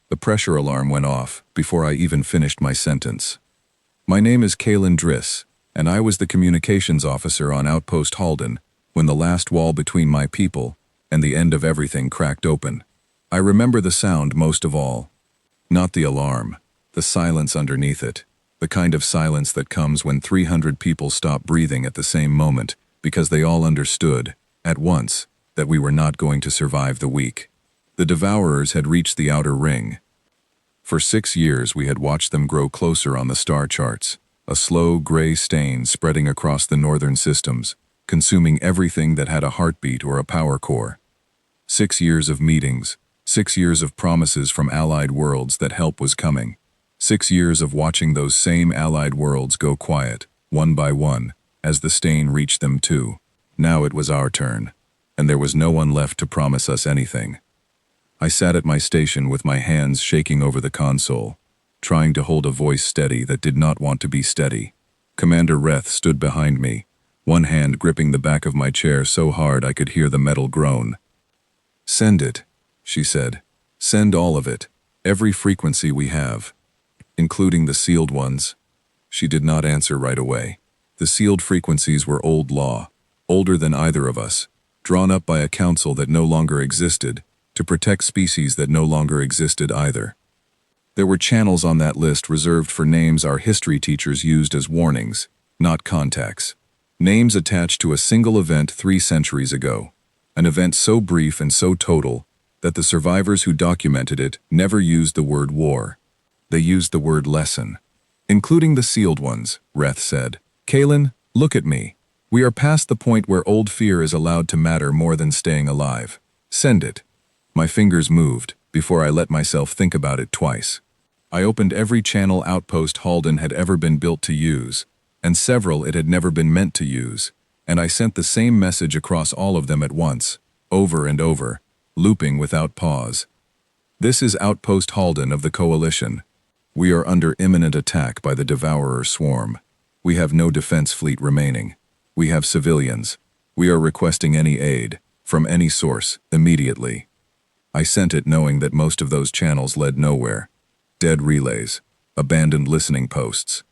The pressure alarm went off before I even finished my sentence. My name is Kalen Driss, and I was the communications officer on Outpost Halden when the last wall between my people and the end of everything cracked open. I remember the sound most of all. Not the alarm, the silence underneath it, the kind of silence that comes when 300 people stop breathing at the same moment because they all understood, at once, that we were not going to survive the week. The Devourers had reached the outer ring. For 6 years we had watched them grow closer on the star charts, a slow gray stain spreading across the northern systems, consuming everything that had a heartbeat or a power core. 6 years of meetings, 6 years of promises from allied worlds that help was coming. 6 years of watching those same allied worlds go quiet, one by one, as the stain reached them too. Now it was our turn, and there was no one left to promise us anything. I sat at my station with my hands shaking over the console, trying to hold a voice steady that did not want to be steady. Commander Reth stood behind me, one hand gripping the back of my chair so hard I could hear the metal groan. "Send it," she said. "Send all of it, every frequency we have, including the sealed ones." She did not answer right away. The sealed frequencies were old law, older than either of us, drawn up by a council that no longer existed, to protect species that no longer existed either. There were channels on that list reserved for names our history teachers used as warnings, not contacts. Names attached to a single event 3 centuries ago, an event so brief and so total that the survivors who documented it never used the word war. They used the word lesson. "Including the sealed ones," Reth said. "Kalen, look at me. We are past the point where old fear is allowed to matter more than staying alive. Send it." My fingers moved before I let myself think about it twice. I opened every channel Outpost Halden had ever been built to use, and several it had never been meant to use, and I sent the same message across all of them at once, over and over, looping without pause. "This is Outpost Halden of the Coalition. We are under imminent attack by the Devourer swarm. We have no defense fleet remaining. We have civilians. We are requesting any aid, from any source, immediately." I sent it knowing that most of those channels led nowhere. Dead relays, abandoned listening posts.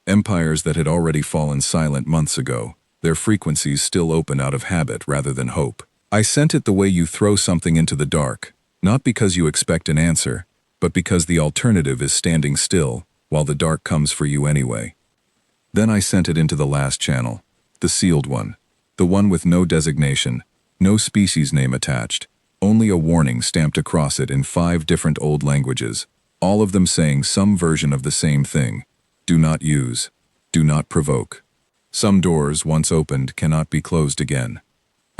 Empires that had already fallen silent months ago, their frequencies still open out of habit rather than hope. I sent it the way you throw something into the dark, not because you expect an answer, but because the alternative is standing still while the dark comes for you anyway. Then I sent it into the last channel, the sealed one, the one with no designation, no species name attached, only a warning stamped across it in 5 different old languages, all of them saying some version of the same thing. Do not use. Do not provoke. Some doors, once opened, cannot be closed again.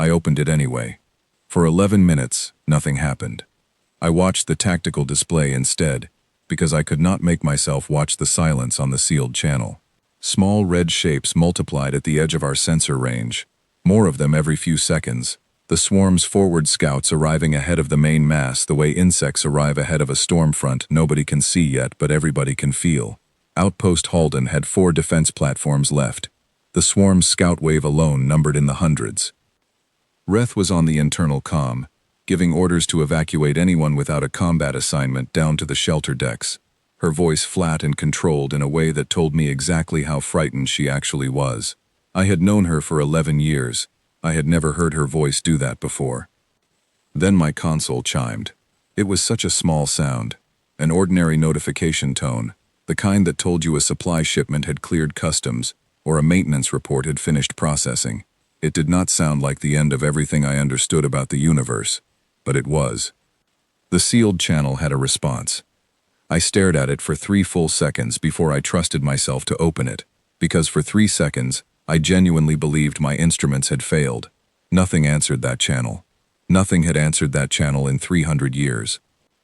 I opened it anyway. For 11 minutes, nothing happened. I watched the tactical display instead, because I could not make myself watch the silence on the sealed channel. Small red shapes multiplied at the edge of our sensor range, more of them every few seconds. The swarm's forward scouts arriving ahead of the main mass the way insects arrive ahead of a storm front nobody can see yet but everybody can feel. Outpost Halden had 4 defense platforms left. The swarm's scout wave alone numbered in the hundreds. Reth was on the internal comm, giving orders to evacuate anyone without a combat assignment down to the shelter decks, her voice flat and controlled in a way that told me exactly how frightened she actually was. I had known her for 11 years. I had never heard her voice do that before. Then my console chimed. It was such a small sound, an ordinary notification tone, the kind that told you a supply shipment had cleared customs or a maintenance report had finished processing. It did not sound like the end of everything I understood about the universe, but it was. The sealed channel had a response. I stared at it for 3 full seconds before I trusted myself to open it, because for 3 seconds, I genuinely believed my instruments had failed. Nothing answered that channel. Nothing had answered that channel in 300 years.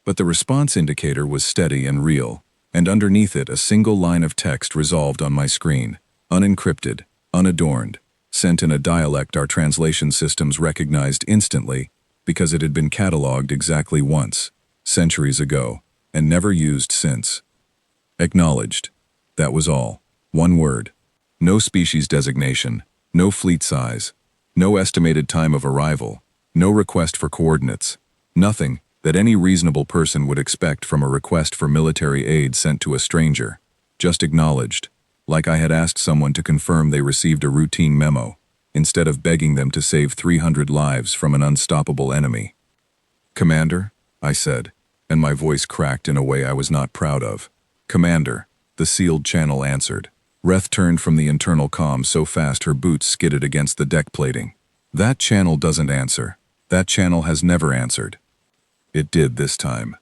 But the response indicator was steady and real, and underneath it a single line of text resolved on my screen, unencrypted, unadorned, sent in a dialect our translation systems recognized instantly because it had been cataloged exactly once, centuries ago, and never used since. Acknowledged. That was all. One word. No species designation, no fleet size, no estimated time of arrival, no request for coordinates. Nothing, that any reasonable person would expect from a request for military aid sent to a stranger, just acknowledged, like I had asked someone to confirm they received a routine memo, instead of begging them to save 300 lives from an unstoppable enemy. "Commander," I said, and my voice cracked in a way I was not proud of. "Commander," the sealed channel answered. Reth turned from the internal comm so fast her boots skidded against the deck plating. "That channel doesn't answer. That channel has never answered." It did this time.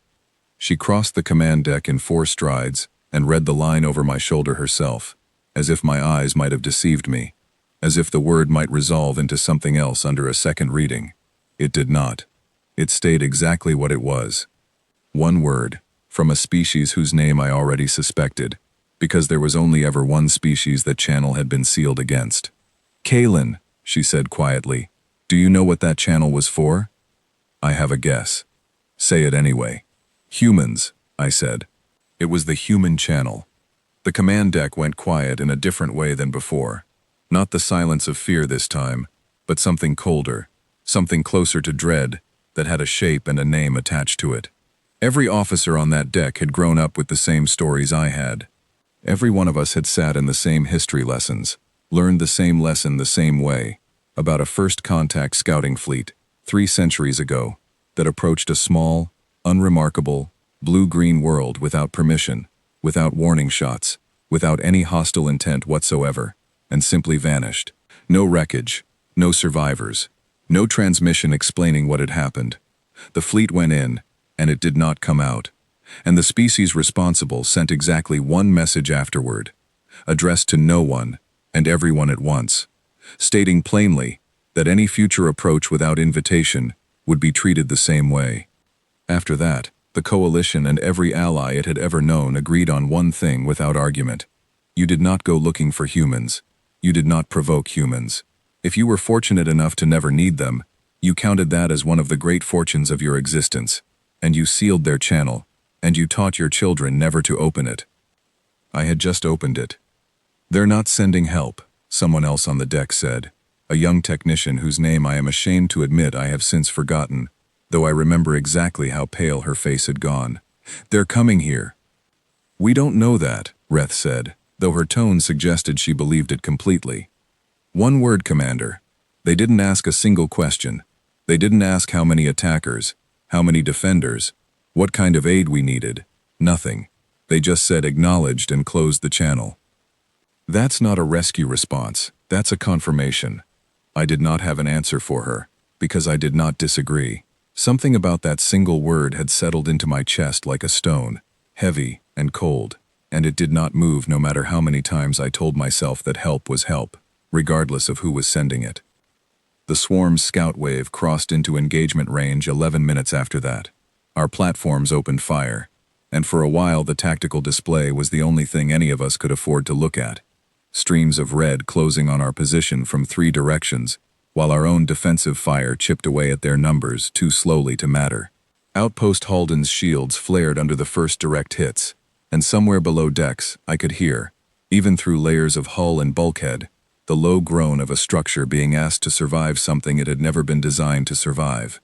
She crossed the command deck in 4 strides and read the line over my shoulder herself, as if my eyes might have deceived me, as if the word might resolve into something else under a second reading. It did not. It stayed exactly what it was. One word, from a species whose name I already suspected, because there was only ever one species that channel had been sealed against. "Kaylin," she said quietly, "do you know what that channel was for?" "I have a guess." "Say it anyway." "Humans," I said. It was the human channel. The command deck went quiet in a different way than before. Not the silence of fear this time, but something colder, something closer to dread, that had a shape and a name attached to it. Every officer on that deck had grown up with the same stories I had. Every one of us had sat in the same history lessons, learned the same lesson the same way, about a first contact scouting fleet, 3 centuries ago, that approached a small, unremarkable, blue-green world without permission, without warning shots, without any hostile intent whatsoever, and simply vanished. No wreckage, no survivors, no transmission explaining what had happened. The fleet went in, and it did not come out, and the species responsible sent exactly one message afterward, addressed to no one and everyone at once, stating plainly that any future approach without invitation would be treated the same way. After that, the coalition and every ally it had ever known agreed on one thing without argument. You did not go looking for humans. You did not provoke humans. If you were fortunate enough to never need them, you counted that as one of the great fortunes of your existence, and you sealed their channel, and you taught your children never to open it. I had just opened it. "They're not sending help," someone else on the deck said, a young technician whose name I am ashamed to admit I have since forgotten, though I remember exactly how pale her face had gone. "They're coming here." "We don't know that," Reth said, though her tone suggested she believed it completely. "One word, Commander. They didn't ask a single question. They didn't ask how many attackers, how many defenders, what kind of aid we needed. Nothing. They just said acknowledged and closed the channel." That's not a rescue response. That's a confirmation. I did not have an answer for her, because I did not disagree. Something about that single word had settled into my chest like a stone, heavy and cold, and it did not move no matter how many times I told myself that help was help, regardless of who was sending it. The swarm's scout wave crossed into engagement range 11 minutes after that. Our platforms opened fire, and for a while the tactical display was the only thing any of us could afford to look at. Streams of red closing on our position from 3 directions, while our own defensive fire chipped away at their numbers too slowly to matter. Outpost Halden's shields flared under the first direct hits, and somewhere below decks I could hear, even through layers of hull and bulkhead, the low groan of a structure being asked to survive something it had never been designed to survive.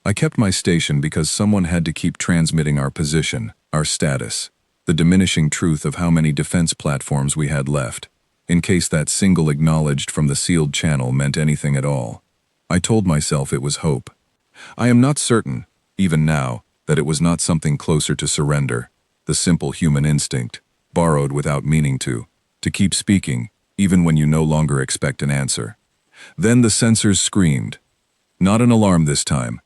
I kept my station because someone had to keep transmitting our position, our status, the diminishing truth of how many defense platforms we had left, in case that single acknowledged from the sealed channel meant anything at all. I told myself it was hope. I am not certain, even now, that it was not something closer to surrender, the simple human instinct, borrowed without meaning to keep speaking, even when you no longer expect an answer. Then the sensors screamed. Not an alarm this time.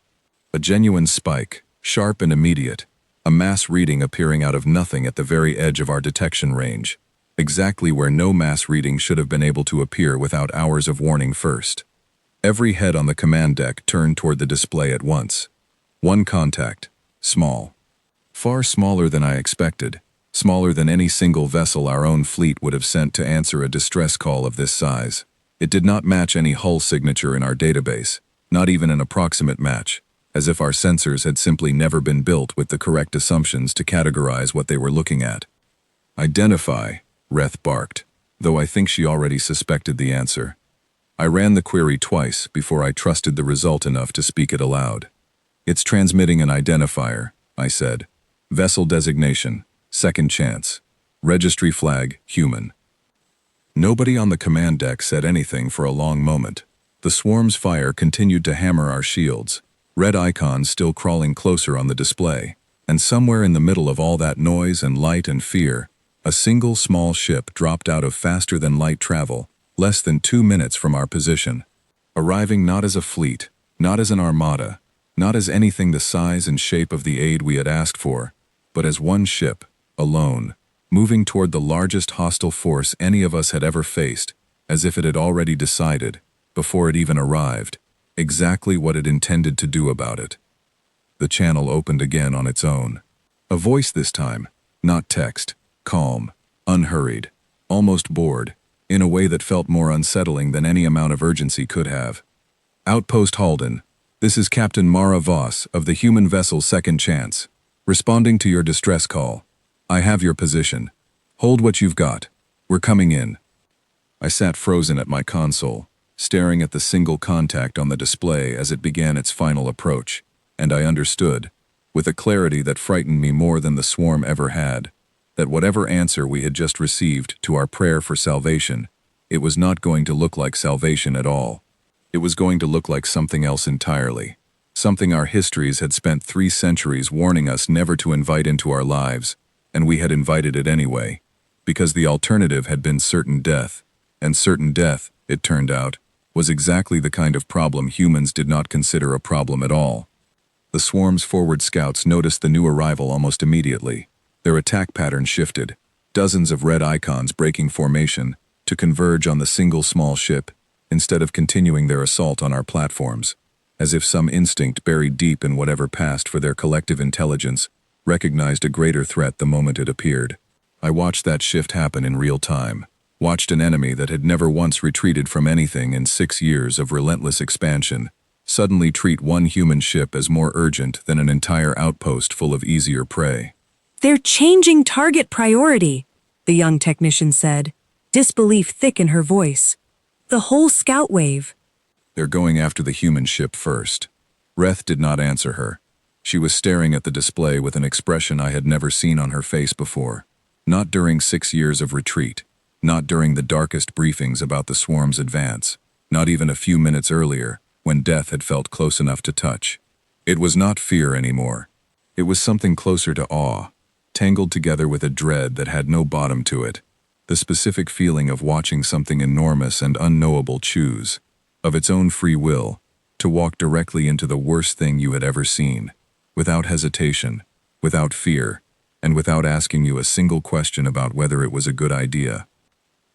A genuine spike, sharp and immediate, a mass reading appearing out of nothing at the very edge of our detection range, exactly where no mass reading should have been able to appear without hours of warning first. Every head on the command deck turned toward the display at once. One contact, small. Far smaller than I expected, smaller than any single vessel our own fleet would have sent to answer a distress call of this size. It did not match any hull signature in our database, not even an approximate match, as if our sensors had simply never been built with the correct assumptions to categorize what they were looking at. "Identify," Reth barked, though I think she already suspected the answer. I ran the query twice before I trusted the result enough to speak it aloud. It's transmitting an identifier, I said. Vessel designation, second chance. Registry flag, human. Nobody on the command deck said anything for a long moment. The swarm's fire continued to hammer our shields, red icons still crawling closer on the display. And somewhere in the middle of all that noise and light and fear, a single small ship dropped out of faster-than-light travel, less than 2 minutes from our position. Arriving not as a fleet, not as an armada, not as anything the size and shape of the aid we had asked for, but as one ship, alone, moving toward the largest hostile force any of us had ever faced, as if it had already decided, before it even arrived, exactly what it intended to do about it. The channel opened again on its own. A voice this time, not text, calm, unhurried, almost bored, in a way that felt more unsettling than any amount of urgency could have. Outpost Halden, this is Captain Mara Voss of the human vessel Second Chance. Responding to your distress call. I have your position. Hold what you've got. We're coming in. I sat frozen at my console, staring at the single contact on the display as it began its final approach, and I understood, with a clarity that frightened me more than the swarm ever had, that whatever answer we had just received to our prayer for salvation, it was not going to look like salvation at all. It was going to look like something else entirely, something our histories had spent 3 centuries warning us never to invite into our lives, and we had invited it anyway, because the alternative had been certain death, and certain death, it turned out, was exactly the kind of problem humans did not consider a problem at all. The swarm's forward scouts noticed the new arrival almost immediately. Their attack pattern shifted, dozens of red icons breaking formation to converge on the single small ship instead of continuing their assault on our platforms, as if some instinct buried deep in whatever passed for their collective intelligence recognized a greater threat the moment it appeared. I watched that shift happen in real time, watched an enemy that had never once retreated from anything in 6 years of relentless expansion suddenly treat one human ship as more urgent than an entire outpost full of easier prey. They're changing target priority, the young technician said, disbelief thick in her voice. The whole scout wave. They're going after the human ship first. Reth did not answer her. She was staring at the display with an expression I had never seen on her face before. Not during 6 years of retreat. Not during the darkest briefings about the swarm's advance. Not even a few minutes earlier, when death had felt close enough to touch. It was not fear anymore. It was something closer to awe, tangled together with a dread that had no bottom to it. The specific feeling of watching something enormous and unknowable choose, of its own free will, to walk directly into the worst thing you had ever seen, without hesitation, without fear, and without asking you a single question about whether it was a good idea.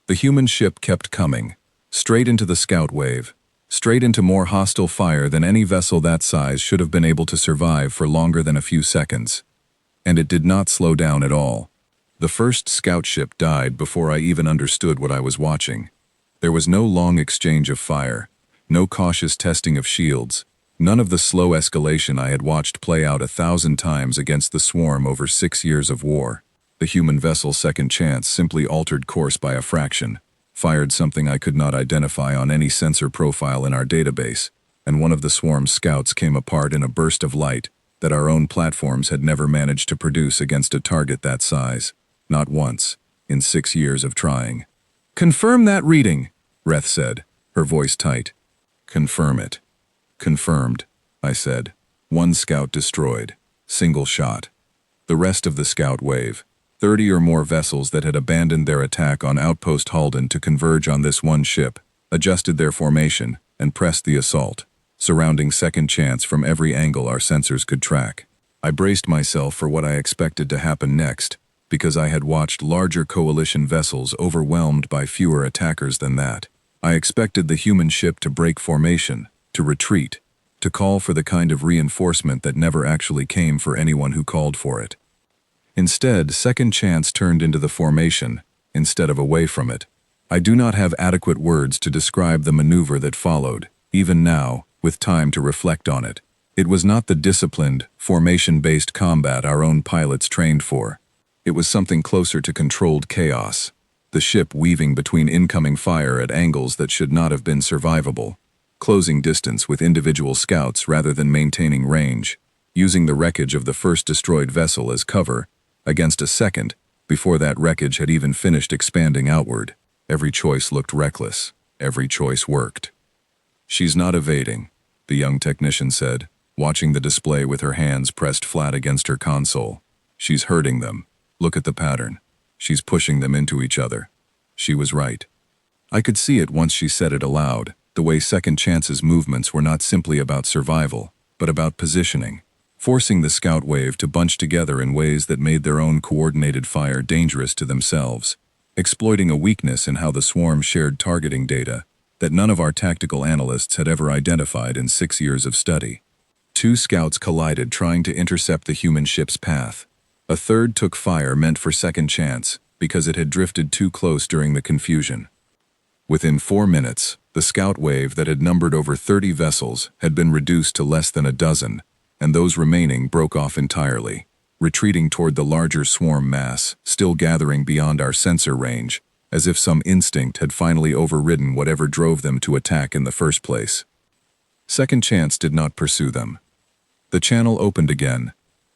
The human ship kept coming, straight into the scout wave, straight into more hostile fire than any vessel that size should have been able to survive for longer than a few seconds. And it did not slow down at all. The first scout ship died before I even understood what I was watching. There was no long exchange of fire, no cautious testing of shields, none of the slow escalation I had watched play out 1,000 times against the swarm over 6 years of war. The human vessel Second Chance simply altered course by a fraction, fired something I could not identify on any sensor profile in our database, and one of the swarm's scouts came apart in a burst of light that our own platforms had never managed to produce against a target that size. Not once, in 6 years of trying. "Confirm that reading," Reth said, her voice tight. "Confirm it." "Confirmed," I said. One scout destroyed. Single shot. The rest of the scout wave, 30 or more vessels that had abandoned their attack on Outpost Halden to converge on this one ship, adjusted their formation and pressed the assault, surrounding Second Chance from every angle our sensors could track. I braced myself for what I expected to happen next, because I had watched larger coalition vessels overwhelmed by fewer attackers than that. I expected the human ship to break formation, to retreat, to call for the kind of reinforcement that never actually came for anyone who called for it. Instead, Second Chance turned into the formation, instead of away from it. I do not have adequate words to describe the maneuver that followed, even now, with time to reflect on it. It was not the disciplined, formation-based combat our own pilots trained for. It was something closer to controlled chaos, the ship weaving between incoming fire at angles that should not have been survivable, closing distance with individual scouts rather than maintaining range, using the wreckage of the first destroyed vessel as cover against a second before that wreckage had even finished expanding outward. Every choice looked reckless. Every choice worked. "She's not evading," the young technician said, watching the display with her hands pressed flat against her console. "She's hurting them. Look at the pattern. She's pushing them into each other." She was right. I could see it once she said it aloud, the way Second Chance's movements were not simply about survival, but about positioning, forcing the scout wave to bunch together in ways that made their own coordinated fire dangerous to themselves, exploiting a weakness in how the swarm shared targeting data that none of our tactical analysts had ever identified in 6 years of study. 2 scouts collided trying to intercept the human ship's path. A third took fire meant for Second Chance because it had drifted too close during the confusion. Within 4 minutes, the scout wave that had numbered over 30 vessels had been reduced to less than a dozen, and those remaining broke off entirely, retreating toward the larger swarm mass, still gathering beyond our sensor range, as if some instinct had finally overridden whatever drove them to attack in the first place. Second Chance did not pursue them. The channel opened again,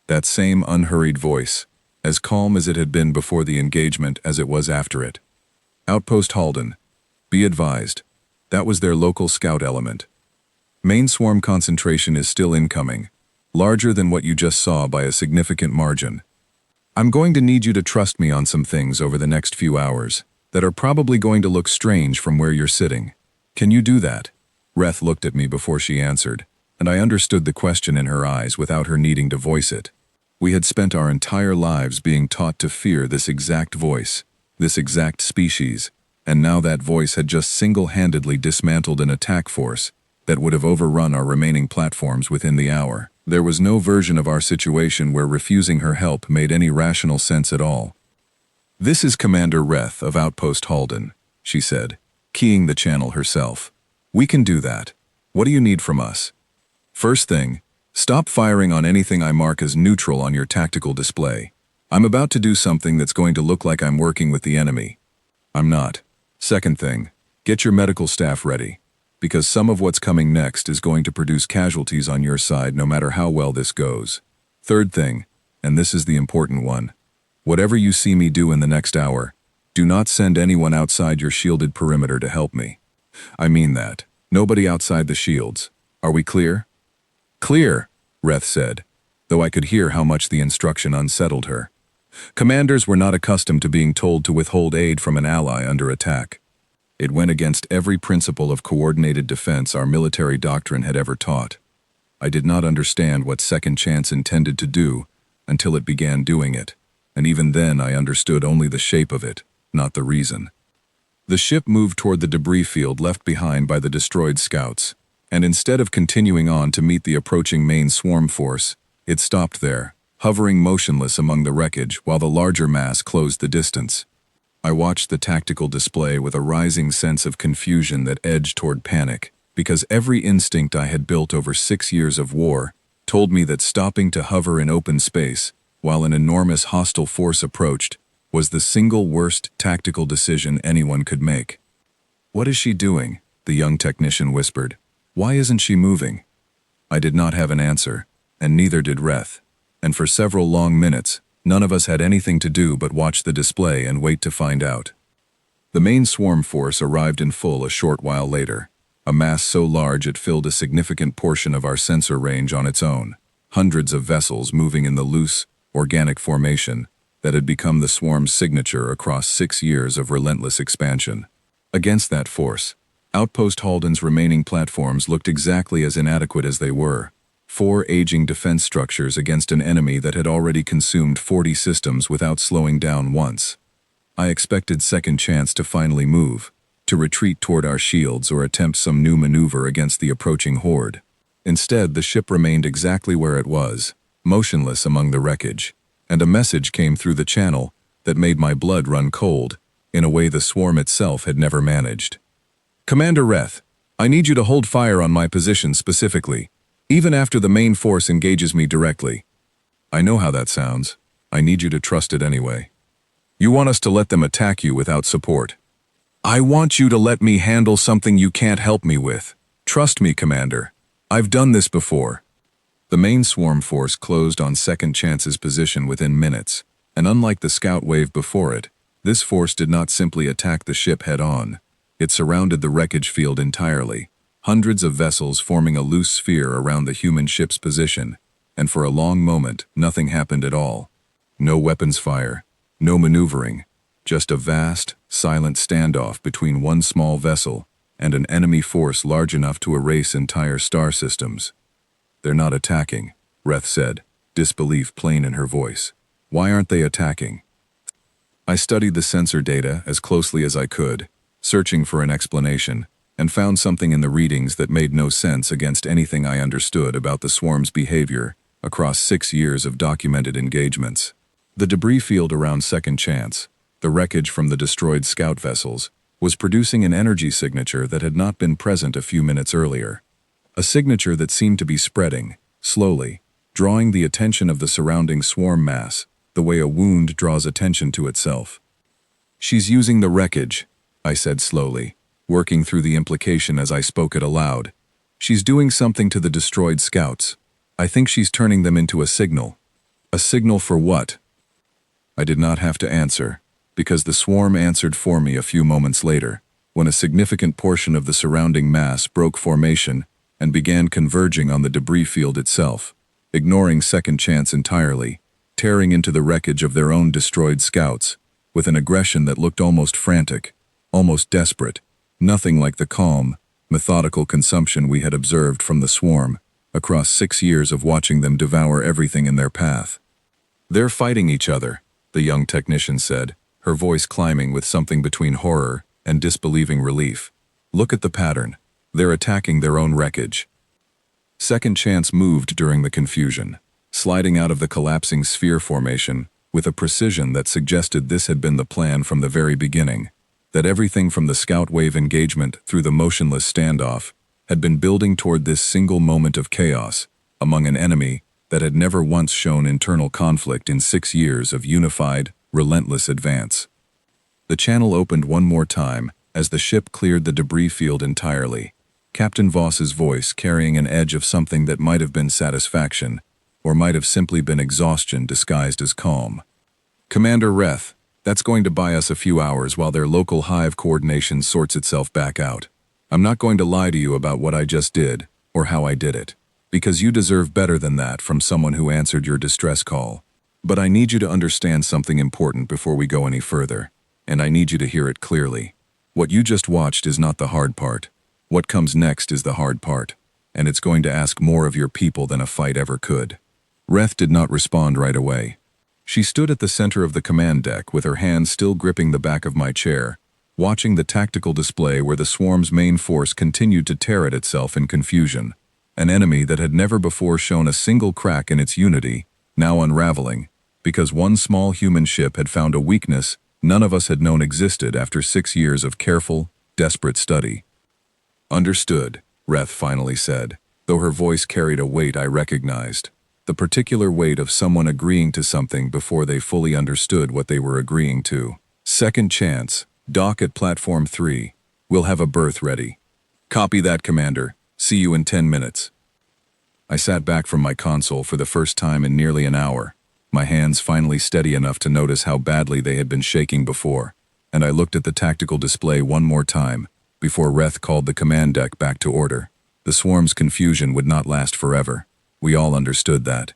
that same unhurried voice, as calm as it had been before the engagement as it was after it. "Outpost Halden, be advised, that was their local scout element. Main swarm concentration is still incoming, larger than what you just saw by a significant margin. I'm going to need you to trust me on some things over the next few hours that are probably going to look strange from where you're sitting. Can you do that?" Reth looked at me before she answered, and I understood the question in her eyes without her needing to voice it. We had spent our entire lives being taught to fear this exact voice, this exact species, and now that voice had just single-handedly dismantled an attack force that would have overrun our remaining platforms within the hour. There was no version of our situation where refusing her help made any rational sense at all. "This is Commander Reth of Outpost Halden," she said, keying the channel herself. "We can do that. What do you need from us? First thing, stop firing on anything I mark as neutral on your tactical display. I'm about to do something that's going to look like I'm working with the enemy. I'm not. Second thing, get your medical staff ready, because some of what's coming next is going to produce casualties on your side no matter how well this goes. Third thing, and this is the important one, whatever you see me do in the next hour, do not send anyone outside your shielded perimeter to help me. I mean that. Nobody outside the shields. Are we clear?" "Clear," Reth said, though I could hear how much the instruction unsettled her. Commanders were not accustomed to being told to withhold aid from an ally under attack. It went against every principle of coordinated defense our military doctrine had ever taught. I did not understand what Second Chance intended to do until it began doing it, and even then I understood only the shape of it, not the reason. The ship moved toward the debris field left behind by the destroyed scouts, and instead of continuing on to meet the approaching main swarm force, it stopped there, hovering motionless among the wreckage while the larger mass closed the distance. I watched the tactical display with a rising sense of confusion that edged toward panic, because every instinct I had built over 6 years of war told me that stopping to hover in open space while an enormous hostile force approached was the single worst tactical decision anyone could make. "What is she doing?" the young technician whispered. "Why isn't she moving?" I did not have an answer, and neither did Reth, and for several long minutes, none of us had anything to do but watch the display and wait to find out. The main swarm force arrived in full a short while later, a mass so large it filled a significant portion of our sensor range on its own, hundreds of vessels moving in the loose, organic formation that had become the swarm's signature across 6 years of relentless expansion. Against that force, Outpost Halden's remaining platforms looked exactly as inadequate as they were, 4 aging defense structures against an enemy that had already consumed 40 systems without slowing down once. I expected Second Chance to finally move, to retreat toward our shields or attempt some new maneuver against the approaching horde. Instead, the ship remained exactly where it was, motionless among the wreckage, and a message came through the channel that made my blood run cold, in a way the swarm itself had never managed. "Commander Reth, I need you to hold fire on my position specifically, even after the main force engages me directly." I know how that sounds. I need you to trust it anyway. "You want us to let them attack you without support." "I want you to let me handle something you can't help me with," Trust me, Commander. I've done this before. The main swarm force closed on Second Chance's position within minutes, and unlike the scout wave before it, this force did not simply attack the ship head-on. It surrounded the wreckage field entirely, hundreds of vessels forming a loose sphere around the human ship's position, and for a long moment, nothing happened at all. No weapons fire, no maneuvering, just a vast, silent standoff between one small vessel and an enemy force large enough to erase entire star systems. They're not attacking, Reth said, disbelief plain in her voice. Why aren't they attacking? I studied the sensor data as closely as I could, searching for an explanation, and found something in the readings that made no sense against anything I understood about the swarm's behavior across 6 years of documented engagements. The debris field around Second Chance, the wreckage from the destroyed scout vessels, was producing an energy signature that had not been present a few minutes earlier. A signature that seemed to be spreading, slowly, drawing the attention of the surrounding swarm mass, the way a wound draws attention to itself. She's using the wreckage, I said slowly, working through the implication as I spoke it aloud. She's doing something to the destroyed scouts. I think she's turning them into a signal. A signal for what? I did not have to answer, because the swarm answered for me a few moments later, when a significant portion of the surrounding mass broke formation and began converging on the debris field itself, ignoring Second Chance entirely, tearing into the wreckage of their own destroyed scouts, with an aggression that looked almost frantic, almost desperate, nothing like the calm, methodical consumption we had observed from the swarm across 6 years of watching them devour everything in their path. They're fighting each other, the young technician said, her voice climbing with something between horror and disbelieving relief. Look at the pattern. They're attacking their own wreckage. Second Chance moved during the confusion, sliding out of the collapsing sphere formation with a precision that suggested this had been the plan from the very beginning, that everything from the scout wave engagement through the motionless standoff had been building toward this single moment of chaos among an enemy that had never once shown internal conflict in 6 years of unified, relentless advance. The channel opened one more time as the ship cleared the debris field entirely, Captain Voss's voice carrying an edge of something that might have been satisfaction, or might have simply been exhaustion disguised as calm. Commander Reth, that's going to buy us a few hours while their local hive coordination sorts itself back out. I'm not going to lie to you about what I just did, or how I did it, because you deserve better than that from someone who answered your distress call. But I need you to understand something important before we go any further, and I need you to hear it clearly. What you just watched is not the hard part. What comes next is the hard part, and it's going to ask more of your people than a fight ever could. Reth did not respond right away. She stood at the center of the command deck with her hands still gripping the back of my chair, watching the tactical display where the swarm's main force continued to tear at itself in confusion. An enemy that had never before shown a single crack in its unity, now unraveling, because one small human ship had found a weakness none of us had known existed after 6 years of careful, desperate study. Understood, Reth finally said, though her voice carried a weight I recognized. The particular weight of someone agreeing to something before they fully understood what they were agreeing to. Second Chance, dock at Platform 3. We'll have a berth ready. Copy that, Commander. See you in 10 minutes. I sat back from my console for the first time in nearly an hour, my hands finally steady enough to notice how badly they had been shaking before, and I looked at the tactical display one more time before Reth called the command deck back to order. The swarm's confusion would not last forever. We all understood that.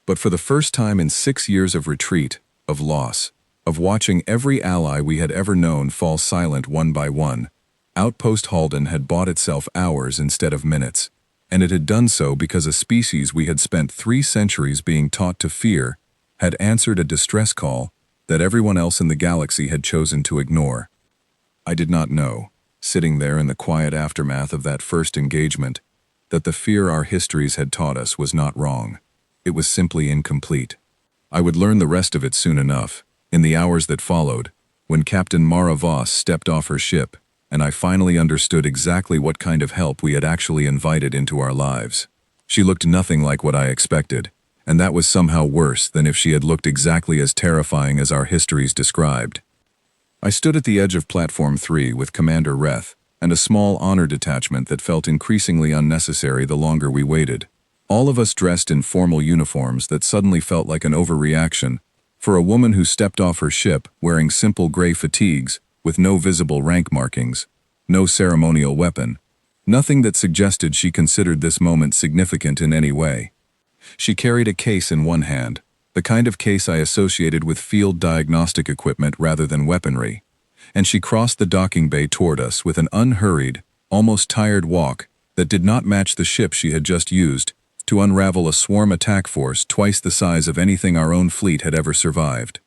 But for the first time in 6 years of retreat, of loss, of watching every ally we had ever known fall silent one by one, Outpost Halden had bought itself hours instead of minutes, and it had done so because a species we had spent 3 centuries being taught to fear had answered a distress call that everyone else in the galaxy had chosen to ignore. I did not know, sitting there in the quiet aftermath of that first engagement, that the fear our histories had taught us was not wrong. It was simply incomplete. I would learn the rest of it soon enough, in the hours that followed, when Captain Mara Voss stepped off her ship, and I finally understood exactly what kind of help we had actually invited into our lives. She looked nothing like what I expected, and that was somehow worse than if she had looked exactly as terrifying as our histories described. I stood at the edge of Platform 3 with Commander Reth, and a small honor detachment that felt increasingly unnecessary the longer we waited. All of us dressed in formal uniforms that suddenly felt like an overreaction for a woman who stepped off her ship wearing simple gray fatigues with no visible rank markings, no ceremonial weapon, nothing that suggested she considered this moment significant in any way. She carried a case in one hand, the kind of case I associated with field diagnostic equipment rather than weaponry, and she crossed the docking bay toward us with an unhurried, almost tired walk that did not match the ship she had just used to unravel a swarm attack force twice the size of anything our own fleet had ever survived.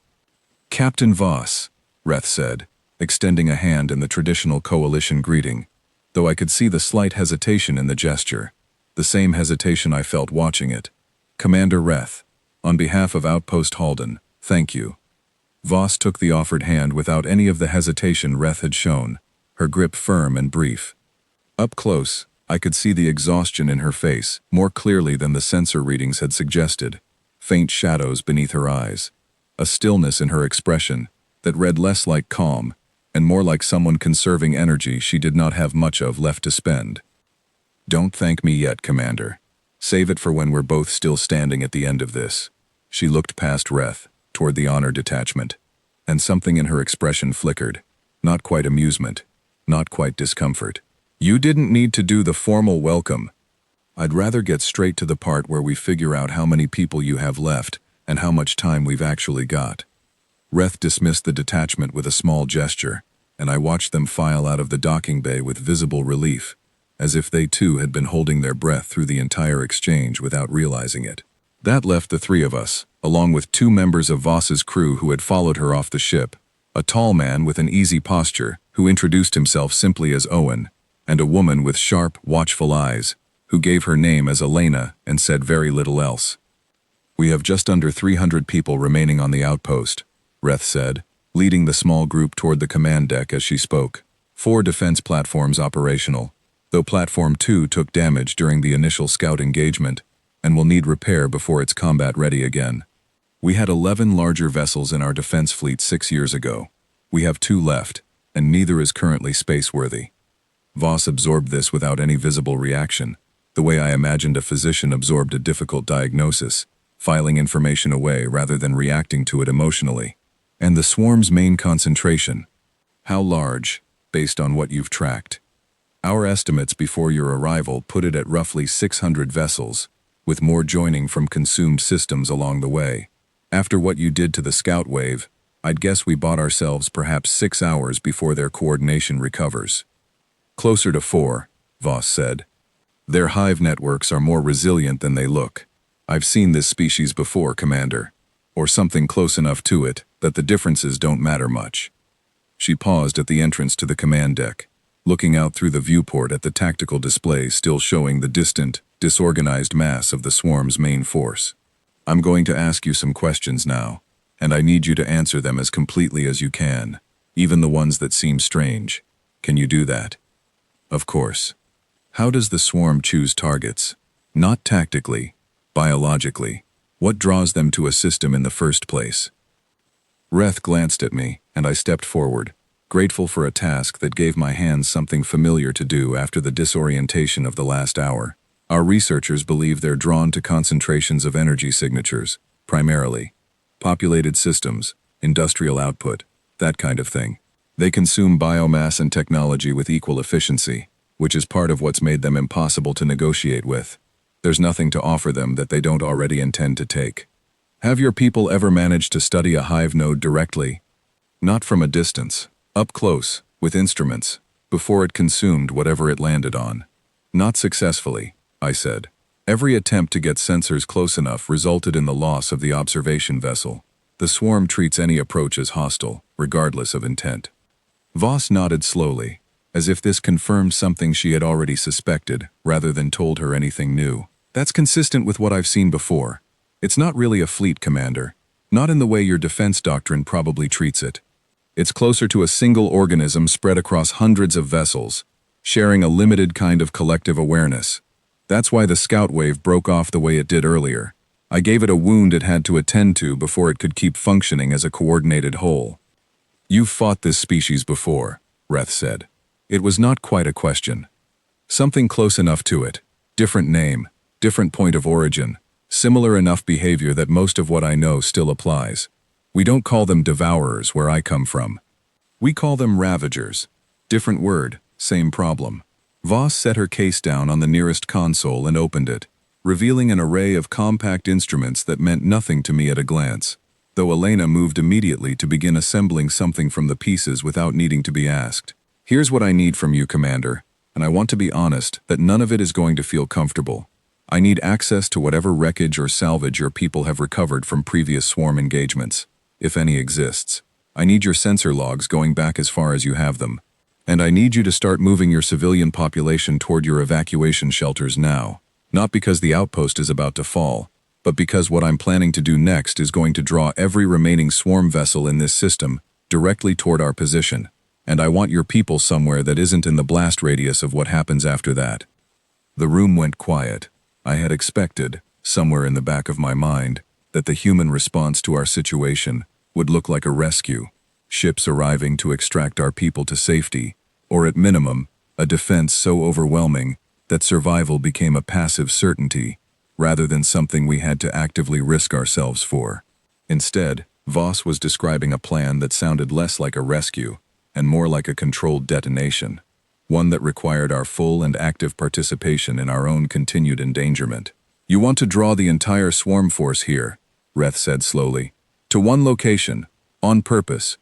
"Captain Voss," Reth said, extending a hand in the traditional coalition greeting, though I could see the slight hesitation in the gesture, the same hesitation I felt watching it. "Commander Reth, on behalf of Outpost Halden, thank you." Voss took the offered hand without any of the hesitation Reth had shown, her grip firm and brief. Up close, I could see the exhaustion in her face more clearly than the sensor readings had suggested, faint shadows beneath her eyes, a stillness in her expression that read less like calm and more like someone conserving energy she did not have much of left to spend. "Don't thank me yet, Commander. Save it for when we're both still standing at the end of this." She looked past Reth, toward the honor detachment, and something in her expression flickered, not quite amusement, not quite discomfort. "You didn't need to do the formal welcome. I'd rather get straight to the part where we figure out how many people you have left and how much time we've actually got." Reth dismissed the detachment with a small gesture, and I watched them file out of the docking bay with visible relief, as if they too had been holding their breath through the entire exchange without realizing it. That left the three of us, along with two members of Voss's crew who had followed her off the ship, a tall man with an easy posture who introduced himself simply as Owen, and a woman with sharp, watchful eyes, who gave her name as Elena and said very little else. "We have just under 300 people remaining on the outpost," Reth said, leading the small group toward the command deck as she spoke. 4 defense platforms operational, though Platform 2 took damage during the initial scout engagement and will need repair before it's combat-ready again. "We had 11 larger vessels in our defense fleet 6 years ago. We have 2 left, and neither is currently space-worthy." Voss absorbed this without any visible reaction, the way I imagined a physician absorbed a difficult diagnosis, filing information away rather than reacting to it emotionally. "And the swarm's main concentration. How large, based on what you've tracked?" "Our estimates before your arrival put it at roughly 600 vessels, with more joining from consumed systems along the way. After what you did to the scout wave, I'd guess we bought ourselves perhaps 6 hours before their coordination recovers." "Closer to 4, Voss said. "Their hive networks are more resilient than they look. I've seen this species before, Commander. Or something close enough to it that the differences don't matter much." She paused at the entrance to the command deck, looking out through the viewport at the tactical display still showing the distant, disorganized mass of the swarm's main force. "I'm going to ask you some questions now, and I need you to answer them as completely as you can, even the ones that seem strange. Can you do that?" "Of course." "How does the swarm choose targets? Not tactically, biologically. What draws them to a system in the first place?" Reth glanced at me, and I stepped forward, grateful for a task that gave my hands something familiar to do after the disorientation of the last hour. "Our researchers believe they're drawn to concentrations of energy signatures, primarily. Populated systems, industrial output, that kind of thing. They consume biomass and technology with equal efficiency, which is part of what's made them impossible to negotiate with. There's nothing to offer them that they don't already intend to take." "Have your people ever managed to study a hive node directly?" "Not from a distance. Up close, with instruments, before it consumed whatever it landed on." "Not successfully," I said. "Every attempt to get sensors close enough resulted in the loss of the observation vessel. The swarm treats any approach as hostile, regardless of intent." Voss nodded slowly, as if this confirmed something she had already suspected, rather than told her anything new. "That's consistent with what I've seen before. It's not really a fleet, Commander. Not in the way your defense doctrine probably treats it. It's closer to a single organism spread across hundreds of vessels, sharing a limited kind of collective awareness. That's why the scout wave broke off the way it did earlier. I gave it a wound it had to attend to before it could keep functioning as a coordinated whole." "You've fought this species before," Reth said. It was not quite a question. Something close enough to it. Different name, different point of origin, similar enough behavior that most of what I know still applies. We don't call them devourers where I come from. We call them ravagers. Different word, same problem. Voss set her case down on the nearest console and opened it, revealing an array of compact instruments that meant nothing to me at a glance, though Elena moved immediately to begin assembling something from the pieces without needing to be asked. Here's what I need from you, Commander, and I want to be honest that none of it is going to feel comfortable. I need access to whatever wreckage or salvage your people have recovered from previous swarm engagements, if any exists. I need your sensor logs going back as far as you have them. And I need you to start moving your civilian population toward your evacuation shelters now. Not because the outpost is about to fall, but because what I'm planning to do next is going to draw every remaining swarm vessel in this system directly toward our position. And I want your people somewhere that isn't in the blast radius of what happens after that. The room went quiet. I had expected, somewhere in the back of my mind, that the human response to our situation would look like a rescue, ships arriving to extract our people to safety, or at minimum, a defense so overwhelming that survival became a passive certainty, rather than something we had to actively risk ourselves for. Instead, Voss was describing a plan that sounded less like a rescue and more like a controlled detonation, one that required our full and active participation in our own continued endangerment. You want to draw the entire swarm force here, Reth said slowly, to one location, on purpose.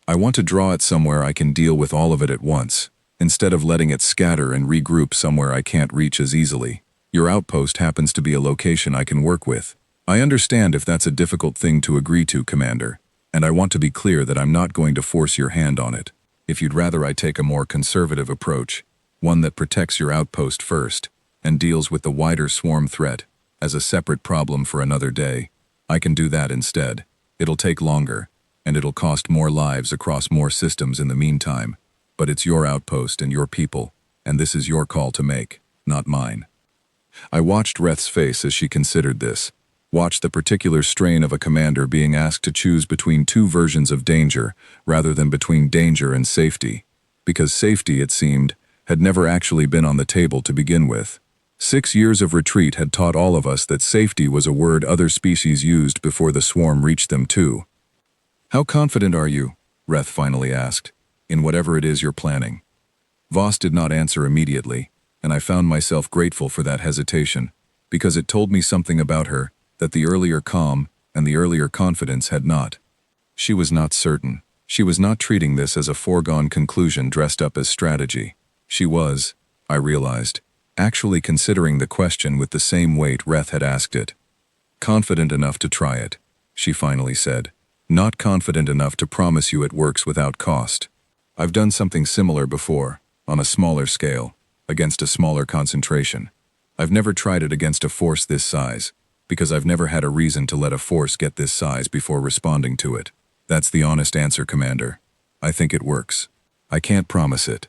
I want to draw it somewhere I can deal with all of it at once, instead of letting it scatter and regroup somewhere I can't reach as easily. Your outpost happens to be a location I can work with. I understand if that's a difficult thing to agree to, Commander, and I want to be clear that I'm not going to force your hand on it. If you'd rather I take a more conservative approach, one that protects your outpost first, and deals with the wider swarm threat as a separate problem for another day, I can do that instead. It'll take longer, and it'll cost more lives across more systems in the meantime, but it's your outpost and your people, and this is your call to make, not mine. I watched Reth's face as she considered this, watched the particular strain of a commander being asked to choose between two versions of danger rather than between danger and safety, because safety, it seemed, had never actually been on the table to begin with. 6 years of retreat had taught all of us that safety was a word other species used before the swarm reached them too. How confident are you, Reth finally asked, in whatever it is you're planning? Voss did not answer immediately, and I found myself grateful for that hesitation, because it told me something about her that the earlier calm and the earlier confidence had not. She was not certain. She was not treating this as a foregone conclusion dressed up as strategy. She was, I realized, actually considering the question with the same weight Reth had asked it. Confident enough to try it, she finally said. Not confident enough to promise you it works without cost. I've done something similar before, on a smaller scale, against a smaller concentration. I've never tried it against a force this size, because I've never had a reason to let a force get this size before responding to it. That's the honest answer, Commander. I think it works. I can't promise it.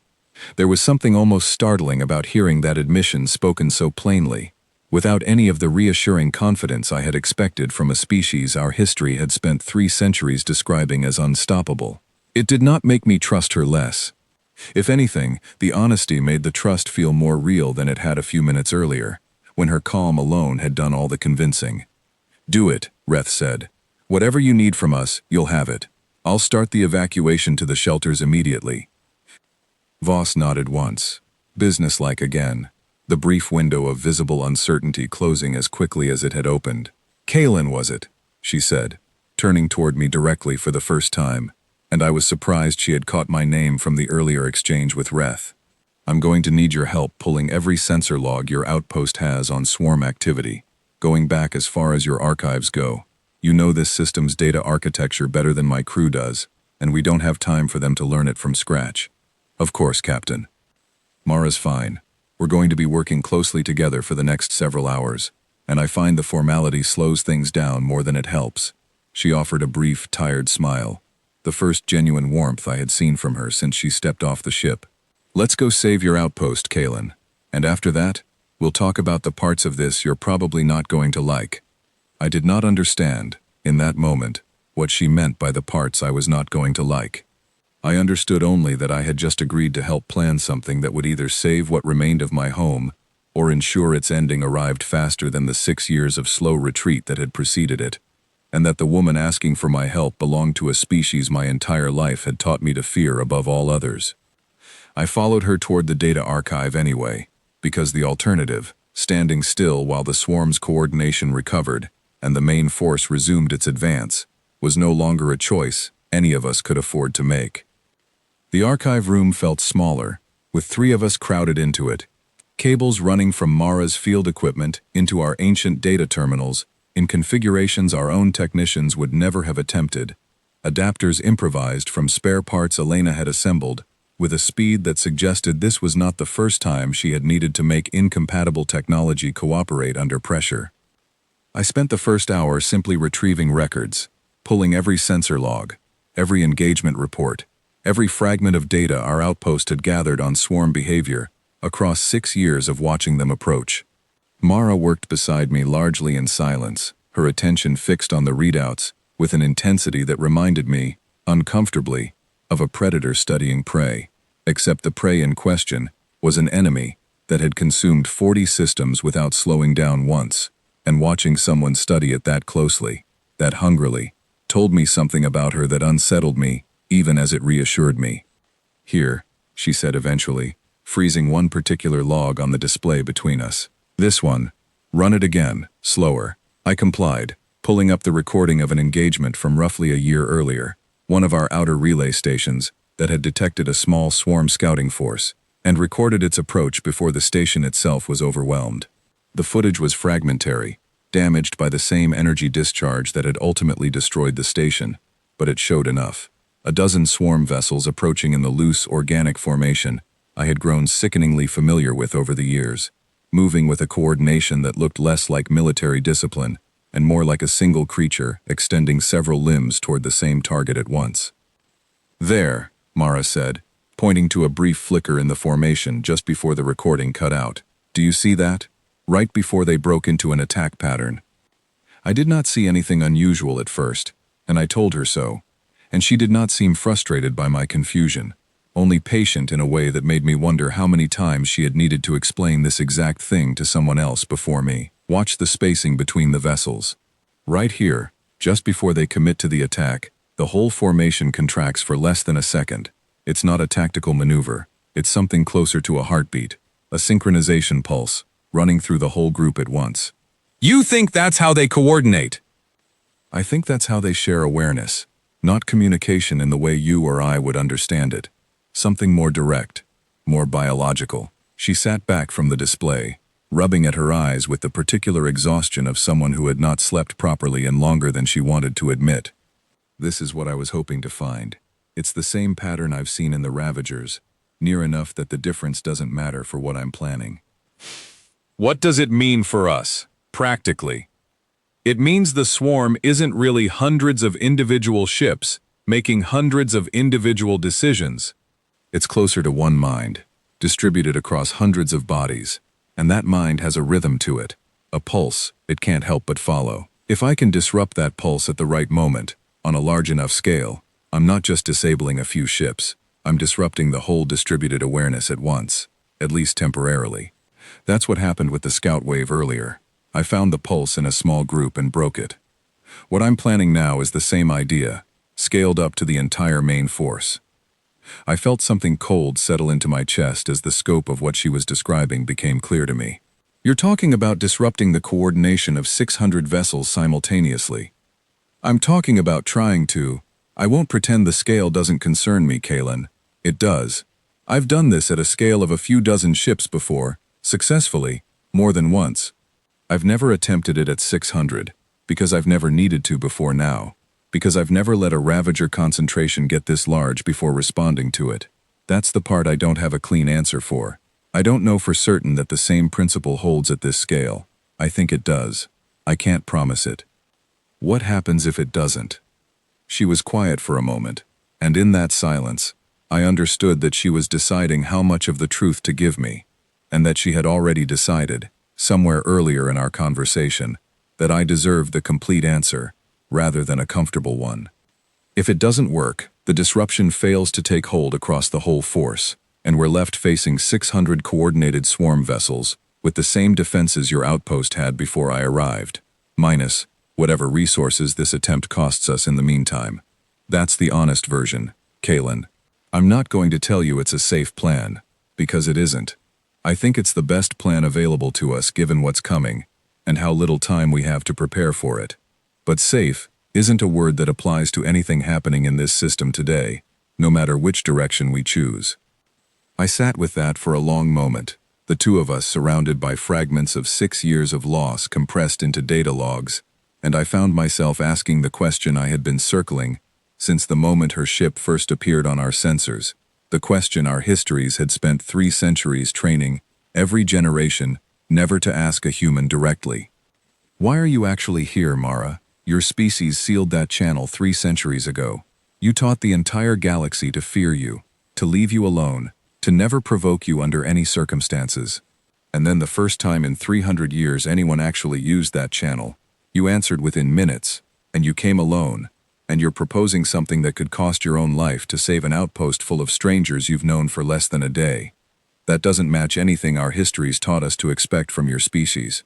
There was something almost startling about hearing that admission spoken so plainly, without any of the reassuring confidence I had expected from a species our history had spent 3 centuries describing as unstoppable. It did not make me trust her less. If anything, the honesty made the trust feel more real than it had a few minutes earlier, when her calm alone had done all the convincing. Do it, Reth said. Whatever you need from us, you'll have it. I'll start the evacuation to the shelters immediately. Voss nodded once, businesslike again, the brief window of visible uncertainty closing as quickly as it had opened. Kaelin, was it? She said, turning toward me directly for the first time, and I was surprised she had caught my name from the earlier exchange with Reth. I'm going to need your help pulling every sensor log your outpost has on swarm activity, going back as far as your archives go. You know this system's data architecture better than my crew does, and we don't have time for them to learn it from scratch. Of course, Captain. Mara's fine. We're going to be working closely together for the next several hours, and I find the formality slows things down more than it helps. She offered a brief, tired smile, the first genuine warmth I had seen from her since she stepped off the ship. Let's go save your outpost, Kaelin, and after that, we'll talk about the parts of this you're probably not going to like. I did not understand, in that moment, what she meant by the parts I was not going to like. I understood only that I had just agreed to help plan something that would either save what remained of my home or ensure its ending arrived faster than the 6 years of slow retreat that had preceded it, and that the woman asking for my help belonged to a species my entire life had taught me to fear above all others. I followed her toward the data archive anyway, because the alternative, standing still while the swarm's coordination recovered and the main force resumed its advance, was no longer a choice any of us could afford to make. The archive room felt smaller, with 3 of us crowded into it, cables running from Mara's field equipment into our ancient data terminals in configurations our own technicians would never have attempted, adapters improvised from spare parts Elena had assembled, with a speed that suggested this was not the first time she had needed to make incompatible technology cooperate under pressure. I spent the first hour simply retrieving records, pulling every sensor log, every engagement report, every fragment of data our outpost had gathered on swarm behavior across 6 years of watching them approach. Mara worked beside me largely in silence, her attention fixed on the readouts with an intensity that reminded me, uncomfortably, of a predator studying prey, except the prey in question was an enemy that had consumed 40 systems without slowing down once, and watching someone study it that closely, that hungrily, told me something about her that unsettled me, even as it reassured me. "Here," she said eventually, freezing one particular log on the display between us. "This one. Run it again, slower." I complied, pulling up the recording of an engagement from roughly a year earlier, one of our outer relay stations that had detected a small swarm scouting force, and recorded its approach before the station itself was overwhelmed. The footage was fragmentary, damaged by the same energy discharge that had ultimately destroyed the station, but it showed enough. A dozen swarm vessels approaching in the loose, organic formation I had grown sickeningly familiar with over the years, moving with a coordination that looked less like military discipline and more like a single creature extending several limbs toward the same target at once. "There," Mara said, pointing to a brief flicker in the formation just before the recording cut out. "Do you see that? Right before they broke into an attack pattern." I did not see anything unusual at first, and I told her so, and she did not seem frustrated by my confusion, only patient in a way that made me wonder how many times she had needed to explain this exact thing to someone else before me. "Watch the spacing between the vessels. Right here, just before they commit to the attack, the whole formation contracts for less than a second. It's not a tactical maneuver, it's something closer to a heartbeat, a synchronization pulse, running through the whole group at once." "You think that's how they coordinate?" "I think that's how they share awareness, not communication in the way you or I would understand it. Something more direct, more biological." She sat back from the display, rubbing at her eyes with the particular exhaustion of someone who had not slept properly and longer than she wanted to admit. "This is what I was hoping to find. It's the same pattern I've seen in the Ravagers, near enough that the difference doesn't matter for what I'm planning." "What does it mean for us, practically?" "It means the swarm isn't really hundreds of individual ships making hundreds of individual decisions. It's closer to one mind, distributed across hundreds of bodies, and that mind has a rhythm to it, a pulse it can't help but follow. If I can disrupt that pulse at the right moment, on a large enough scale, I'm not just disabling a few ships, I'm disrupting the whole distributed awareness at once, at least temporarily. That's what happened with the scout wave earlier. I found the pulse in a small group and broke it. What I'm planning now is the same idea, scaled up to the entire main force." I felt something cold settle into my chest as the scope of what she was describing became clear to me. "You're talking about disrupting the coordination of 600 vessels simultaneously." "I'm talking about trying to. I won't pretend the scale doesn't concern me, Kaylin. It does. I've done this at a scale of a few dozen ships before, successfully, more than once. I've never attempted it at 600, because I've never needed to before now, because I've never let a Ravager concentration get this large before responding to it. That's the part I don't have a clean answer for. I don't know for certain that the same principle holds at this scale. I think it does. I can't promise it." "What happens if it doesn't?" She was quiet for a moment, and in that silence, I understood that she was deciding how much of the truth to give me, and that she had already decided, somewhere earlier in our conversation, that I deserved the complete answer, rather than a comfortable one. "If it doesn't work, The disruption fails to take hold across the whole force, and we're left facing 600 coordinated swarm vessels with the same defenses your outpost had before I arrived, minus whatever resources this attempt costs us in the meantime. That's the honest version, Kalen. I'm not going to tell you it's a safe plan, because it isn't. I think it's the best plan available to us given what's coming, and how little time we have to prepare for it. But safe isn't a word that applies to anything happening in this system today, no matter which direction we choose. I sat with that for a long moment, the two of us surrounded by fragments of 6 years of loss compressed into data logs, and I found myself asking the question I had been circling since the moment her ship first appeared on our sensors, the question our histories had spent 3 centuries training every generation never to ask a human directly. Why are you actually here, Mara? Your species sealed that channel 3 centuries ago. You taught the entire galaxy to fear you, to leave you alone, to never provoke you under any circumstances. And then the first time in 300 years anyone actually used that channel, you answered within minutes, and you came alone, and you're proposing something that could cost your own life to save an outpost full of strangers you've known for less than a day. That doesn't match anything our histories taught us to expect from your species.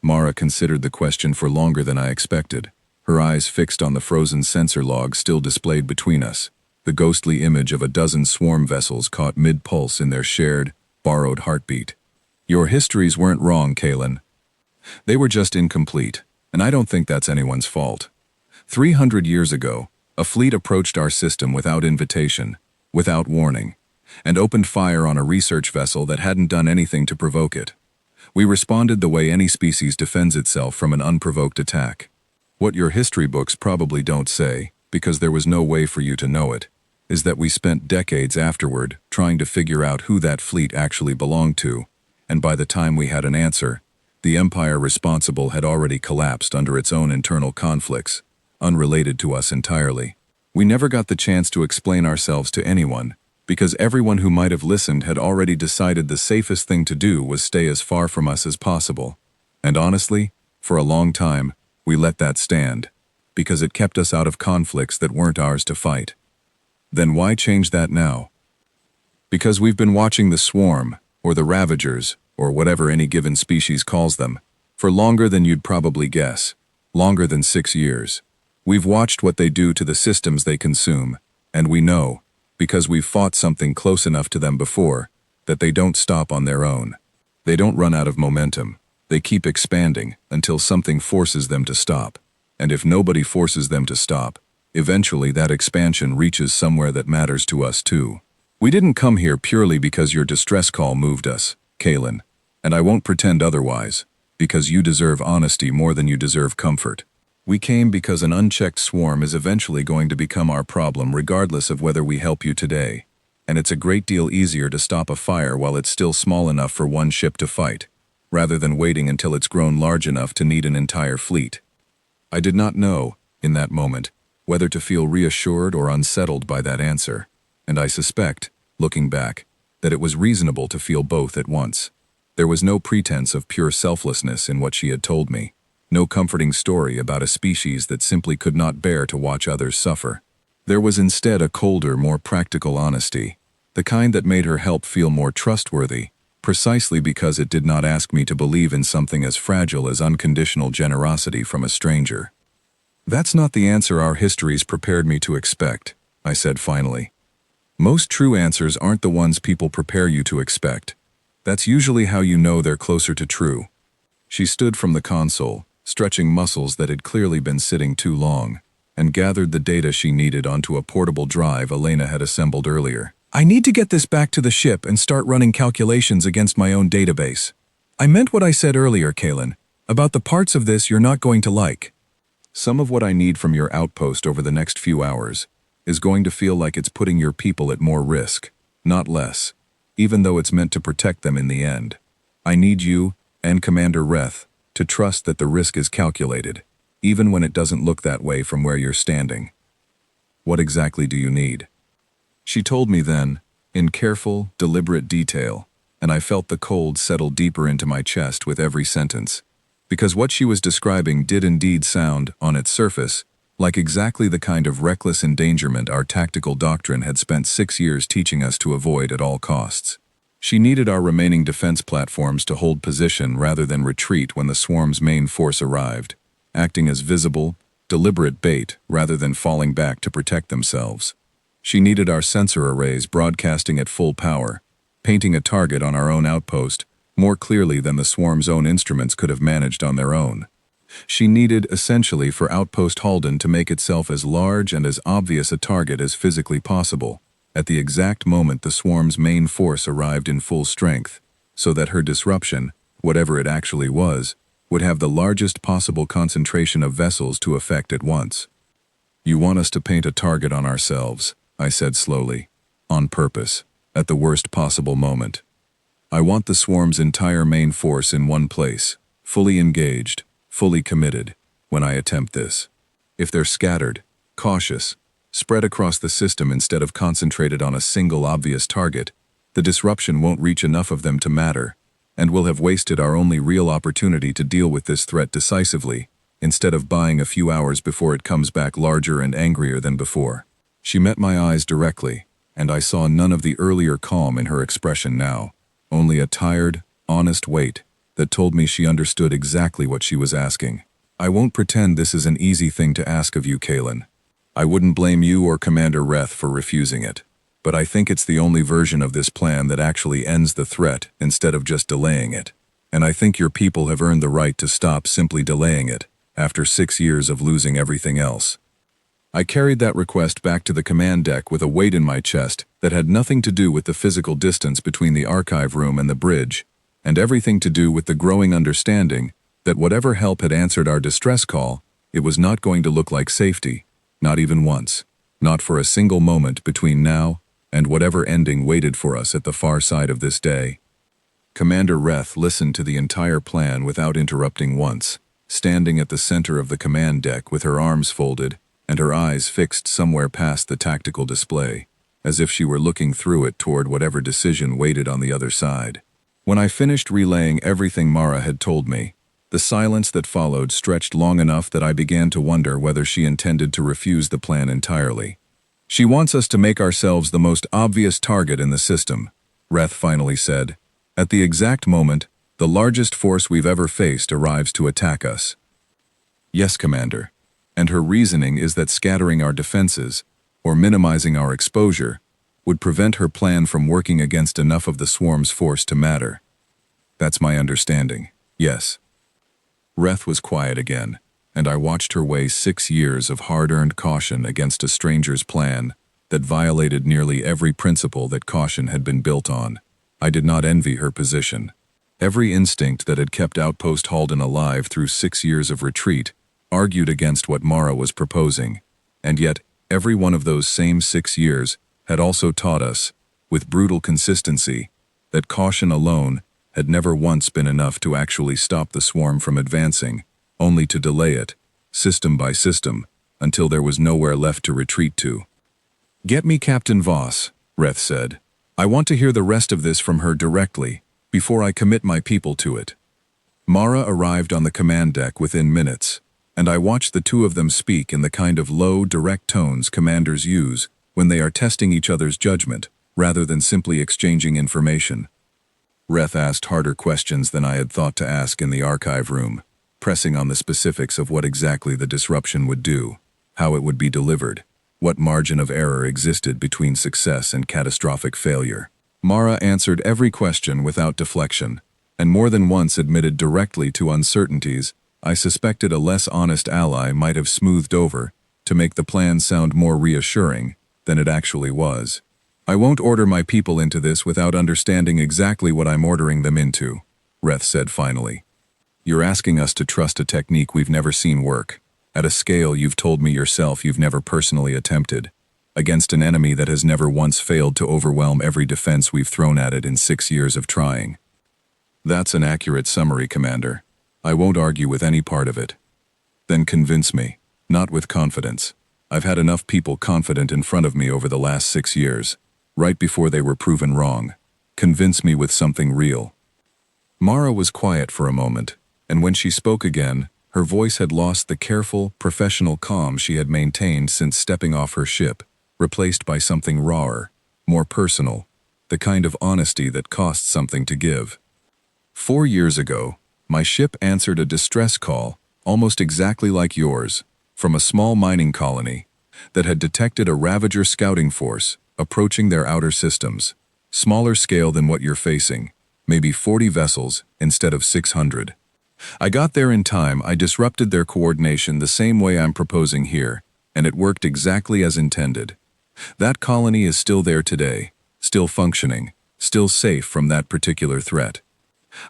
Mara considered the question for longer than I expected, her eyes fixed on the frozen sensor log still displayed between us, the ghostly image of a dozen swarm vessels caught mid-pulse in their shared, borrowed heartbeat. Your histories weren't wrong, Kalen. They were just incomplete, and I don't think that's anyone's fault. 300 years ago, a fleet approached our system without invitation, without warning, and opened fire on a research vessel that hadn't done anything to provoke it. We responded the way any species defends itself from an unprovoked attack. What your history books probably don't say, because there was no way for you to know it, is that we spent decades afterward trying to figure out who that fleet actually belonged to, and by the time we had an answer, the empire responsible had already collapsed under its own internal conflicts, unrelated to us entirely. We never got the chance to explain ourselves to anyone, because everyone who might have listened had already decided the safest thing to do was stay as far from us as possible. And honestly, for a long time, we let that stand, because it kept us out of conflicts that weren't ours to fight. Then why change that now? Because we've been watching the swarm, or the ravagers, or whatever any given species calls them, for longer than you'd probably guess, longer than 6 years. We've watched what they do to the systems they consume, and we know, because we've fought something close enough to them before, that they don't stop on their own. They don't run out of momentum. They keep expanding until something forces them to stop. And if nobody forces them to stop, eventually that expansion reaches somewhere that matters to us too. We didn't come here purely because your distress call moved us, Kalen, and I won't pretend otherwise, because you deserve honesty more than you deserve comfort. We came because an unchecked swarm is eventually going to become our problem regardless of whether we help you today, and it's a great deal easier to stop a fire while it's still small enough for one ship to fight, rather than waiting until it's grown large enough to need an entire fleet. I did not know, in that moment, whether to feel reassured or unsettled by that answer, and I suspect, looking back, that it was reasonable to feel both at once. There was no pretense of pure selflessness in what she had told me, no comforting story about a species that simply could not bear to watch others suffer. There was instead a colder, more practical honesty, the kind that made her help feel more trustworthy, precisely because it did not ask me to believe in something as fragile as unconditional generosity from a stranger. That's not the answer our histories prepared me to expect, I said finally. Most true answers aren't the ones people prepare you to expect. That's usually how you know they're closer to true. She stood from the console, stretching muscles that had clearly been sitting too long, and gathered the data she needed onto a portable drive Elena had assembled earlier. I need to get this back to the ship and start running calculations against my own database. I meant what I said earlier, Kalen, about the parts of this you're not going to like. Some of what I need from your outpost over the next few hours is going to feel like it's putting your people at more risk, not less, even though it's meant to protect them in the end. I need you, and Commander Reth, to trust that the risk is calculated, even when it doesn't look that way from where you're standing. What exactly do you need? She told me then, in careful, deliberate detail, and I felt the cold settle deeper into my chest with every sentence, because what she was describing did indeed sound, on its surface, like exactly the kind of reckless endangerment our tactical doctrine had spent 6 years teaching us to avoid at all costs. She needed our remaining defense platforms to hold position rather than retreat when the swarm's main force arrived, acting as visible, deliberate bait rather than falling back to protect themselves. She needed our sensor arrays broadcasting at full power, painting a target on our own outpost more clearly than the swarm's own instruments could have managed on their own. She needed, essentially, for Outpost Halden to make itself as large and as obvious a target as physically possible, at the exact moment the swarm's main force arrived in full strength, so that her disruption, whatever it actually was, would have the largest possible concentration of vessels to effect at once. "You want us to paint a target on ourselves," I said slowly, "on purpose, at the worst possible moment. I want the swarm's entire main force in one place, fully engaged, fully committed, when I attempt this. If they're scattered, cautious, spread across the system instead of concentrated on a single obvious target, the disruption won't reach enough of them to matter, and we'll have wasted our only real opportunity to deal with this threat decisively, instead of buying a few hours before it comes back larger and angrier than before." She met my eyes directly, and I saw none of the earlier calm in her expression now, only a tired, honest weight that told me she understood exactly what she was asking. "I won't pretend this is an easy thing to ask of you, Kalen. I wouldn't blame you or Commander Reth for refusing it, but I think it's the only version of this plan that actually ends the threat instead of just delaying it. And I think your people have earned the right to stop simply delaying it, after 6 years of losing everything else." I carried that request back to the command deck with a weight in my chest that had nothing to do with the physical distance between the archive room and the bridge, and everything to do with the growing understanding that whatever help had answered our distress call, it was not going to look like safety, not even once, not for a single moment between now and whatever ending waited for us at the far side of this day. Commander Reth listened to the entire plan without interrupting once, standing at the center of the command deck with her arms folded and her eyes fixed somewhere past the tactical display, as if she were looking through it toward whatever decision waited on the other side. When I finished relaying everything Mara had told me, the silence that followed stretched long enough that I began to wonder whether she intended to refuse the plan entirely. "She wants us to make ourselves the most obvious target in the system," Reth finally said. "At the exact moment, the largest force we've ever faced arrives to attack us." "Yes, Commander. And her reasoning is that scattering our defenses, or minimizing our exposure, would prevent her plan from working against enough of the swarm's force to matter." "That's my understanding, yes." Reth was quiet again, and I watched her weigh 6 years of hard-earned caution against a stranger's plan that violated nearly every principle that caution had been built on. I did not envy her position. Every instinct that had kept Outpost Halden alive through 6 years of retreat argued against what Mara was proposing, and yet every one of those same 6 years had also taught us, with brutal consistency, that caution alone had never once been enough to actually stop the swarm from advancing, only to delay it, system by system, until there was nowhere left to retreat to. "Get me Captain Voss," Reth said. "I want to hear the rest of this from her directly, before I commit my people to it." Mara arrived on the command deck within minutes, and I watched the two of them speak in the kind of low, direct tones commanders use when they are testing each other's judgment, rather than simply exchanging information. Reth asked harder questions than I had thought to ask in the archive room, pressing on the specifics of what exactly the disruption would do, how it would be delivered, what margin of error existed between success and catastrophic failure. Mara answered every question without deflection, and more than once admitted directly to uncertainties I suspected a less honest ally might have smoothed over to make the plan sound more reassuring than it actually was. "I won't order my people into this without understanding exactly what I'm ordering them into," Reth said finally. "You're asking us to trust a technique we've never seen work, at a scale you've told me yourself you've never personally attempted, against an enemy that has never once failed to overwhelm every defense we've thrown at it in 6 years of trying." "That's an accurate summary, Commander. I won't argue with any part of it." "Then convince me, not with confidence. I've had enough people confident in front of me over the last 6 years, right before they were proven wrong. Convince me with something real." Mara was quiet for a moment, and when she spoke again, Her voice had lost the careful, professional calm she had maintained since stepping off her ship, replaced by something rawer, more personal, the kind of honesty that costs something to give. 4 years ago, my ship answered a distress call, almost exactly like yours, from a small mining colony that had detected a Ravager scouting force approaching their outer systems, smaller scale than what you're facing, maybe 40 vessels instead of 600. I got there in time. I disrupted their coordination the same way I'm proposing here, and it worked exactly as intended. That colony is still there today, still functioning, still safe from that particular threat.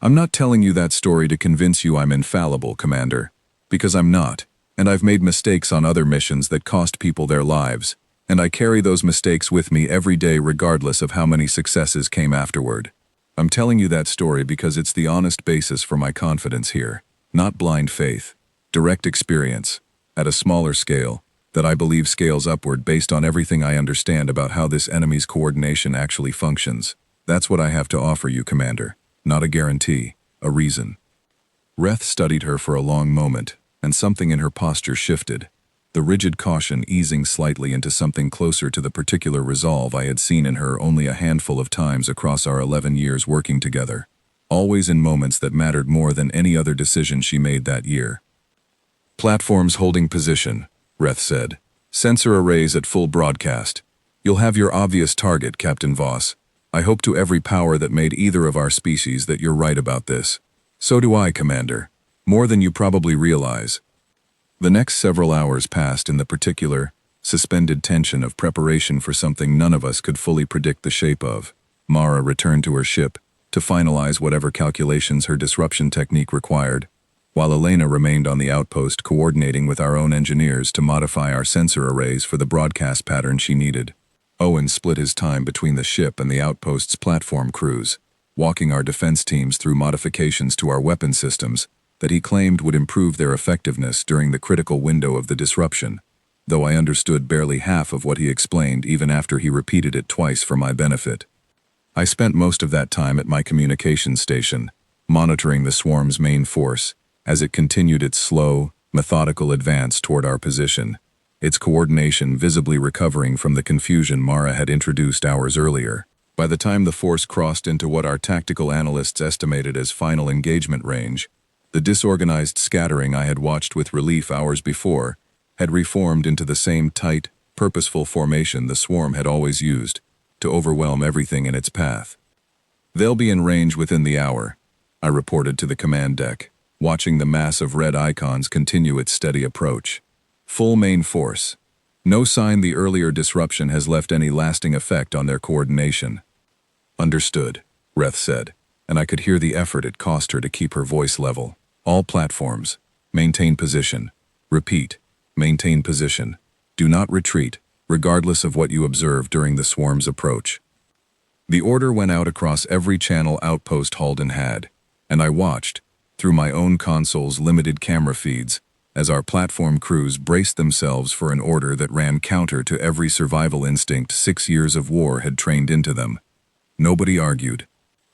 I'm not telling you that story to convince you I'm infallible, Commander, because I'm not, and I've made mistakes on other missions that cost people their lives, and I carry those mistakes with me every day regardless of how many successes came afterward. I'm telling you that story because it's the honest basis for my confidence here, not blind faith, direct experience, at a smaller scale, that I believe scales upward based on everything I understand about how this enemy's coordination actually functions. That's what I have to offer you, Commander. Not a guarantee, a reason. Reth studied her for a long moment, and something in her posture shifted, the rigid caution easing slightly into something closer to the particular resolve I had seen in her only a handful of times across our 11 years working together, always in moments that mattered more than any other decision she made that year. Platforms holding position, Reth said. Sensor arrays at full broadcast. You'll have your obvious target, Captain Voss. I hope to every power that made either of our species that you're right about this. So do I, Commander. More than you probably realize. The next several hours passed in the particular, suspended tension of preparation for something none of us could fully predict the shape of. Mara returned to her ship to finalize whatever calculations her disruption technique required, while Elena remained on the outpost coordinating with our own engineers to modify our sensor arrays for the broadcast pattern she needed. Owen split his time between the ship and the outpost's platform crews, walking our defense teams through modifications to our weapon systems that he claimed would improve their effectiveness during the critical window of the disruption, though I understood barely half of what he explained even after he repeated it twice for my benefit. I spent most of that time at my communications station, monitoring the swarm's main force as it continued its slow, methodical advance toward our position, its coordination visibly recovering from the confusion Mara had introduced hours earlier. By the time the force crossed into what our tactical analysts estimated as final engagement range, the disorganized scattering I had watched with relief hours before had reformed into the same tight, purposeful formation the swarm had always used to overwhelm everything in its path. They'll be in range within the hour, I reported to the command deck, watching the mass of red icons continue its steady approach. Full main force. No sign the earlier disruption has left any lasting effect on their coordination. Understood, Reth said, and I could hear the effort it cost her to keep her voice level. All platforms, maintain position. Repeat, maintain position. Do not retreat, regardless of what you observe during the swarm's approach. The order went out across every channel outpost Halden had, and I watched, through my own console's limited camera feeds, as our platform crews braced themselves for an order that ran counter to every survival instinct 6 years of war had trained into them. Nobody argued.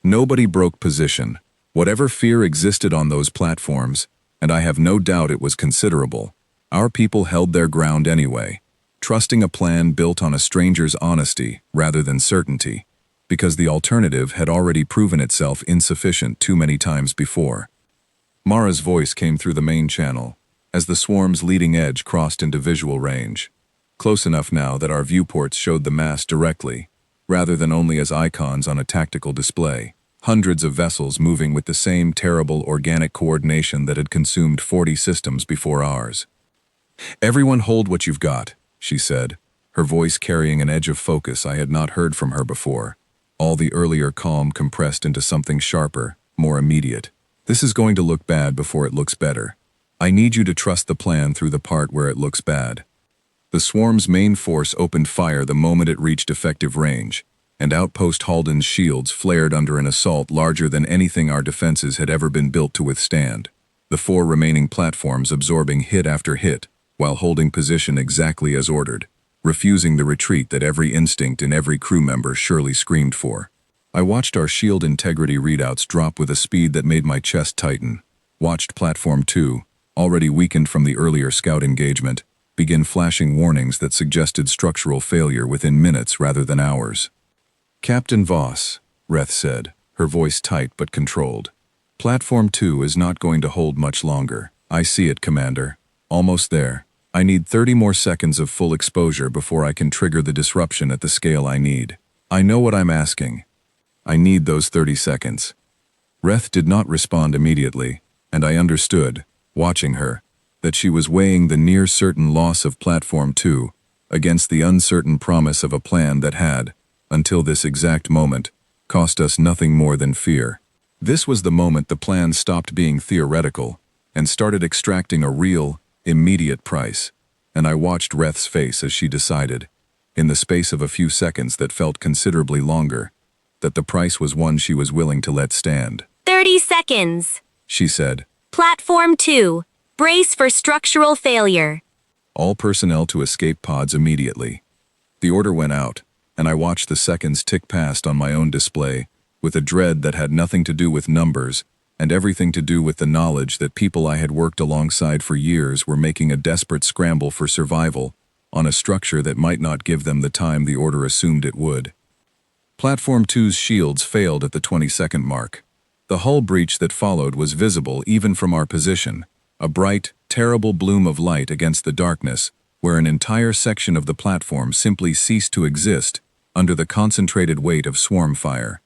Nobody broke position. Whatever fear existed on those platforms, and I have no doubt it was considerable, our people held their ground anyway, trusting a plan built on a stranger's honesty rather than certainty, because the alternative had already proven itself insufficient too many times before. Mara's voice came through the main channel, as the swarm's leading edge crossed into visual range, close enough now that our viewports showed the mass directly, rather than only as icons on a tactical display. Hundreds of vessels moving with the same terrible organic coordination that had consumed 40 systems before ours. Everyone hold what you've got, she said, her voice carrying an edge of focus I had not heard from her before, all the earlier calm compressed into something sharper, more immediate. This is going to look bad before it looks better. I need you to trust the plan through the part where it looks bad. The swarm's main force opened fire the moment it reached effective range, and Outpost Halden's shields flared under an assault larger than anything our defenses had ever been built to withstand, the 4 remaining platforms absorbing hit after hit while holding position exactly as ordered, refusing the retreat that every instinct in every crew member surely screamed for. I watched our shield integrity readouts drop with a speed that made my chest tighten, watched Platform 2, already weakened from the earlier scout engagement, begin flashing warnings that suggested structural failure within minutes rather than hours. "Captain Voss," Reth said, her voice tight but controlled. "Platform 2 is not going to hold much longer. I see it, Commander. Almost there. I need 30 more seconds of full exposure before I can trigger the disruption at the scale I need. I know what I'm asking. I need those 30 seconds." Reth did not respond immediately, and I understood, watching her, that she was weighing the near-certain loss of Platform 2 against the uncertain promise of a plan that had, until this exact moment, cost us nothing more than fear. This was the moment the plan stopped being theoretical and started extracting a real, immediate price, and I watched Reth's face as she decided, in the space of a few seconds that felt considerably longer, that the price was one she was willing to let stand. 30 seconds, She said. Platform 2, brace for structural failure. All personnel to escape pods immediately. The order went out, and I watched the seconds tick past on my own display, with a dread that had nothing to do with numbers, and everything to do with the knowledge that people I had worked alongside for years were making a desperate scramble for survival on a structure that might not give them the time the order assumed it would. Platform 2's shields failed at the 20-second mark. The hull breach that followed was visible even from our position, a bright, terrible bloom of light against the darkness, where an entire section of the platform simply ceased to exist under the concentrated weight of swarm fire.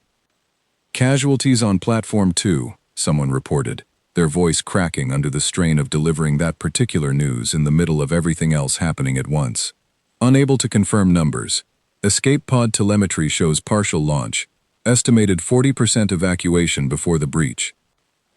"Casualties on Platform 2, someone reported, their voice cracking under the strain of delivering that particular news in the middle of everything else happening at once. Unable to confirm numbers. Escape pod telemetry shows partial launch. Estimated 40% evacuation before the breach."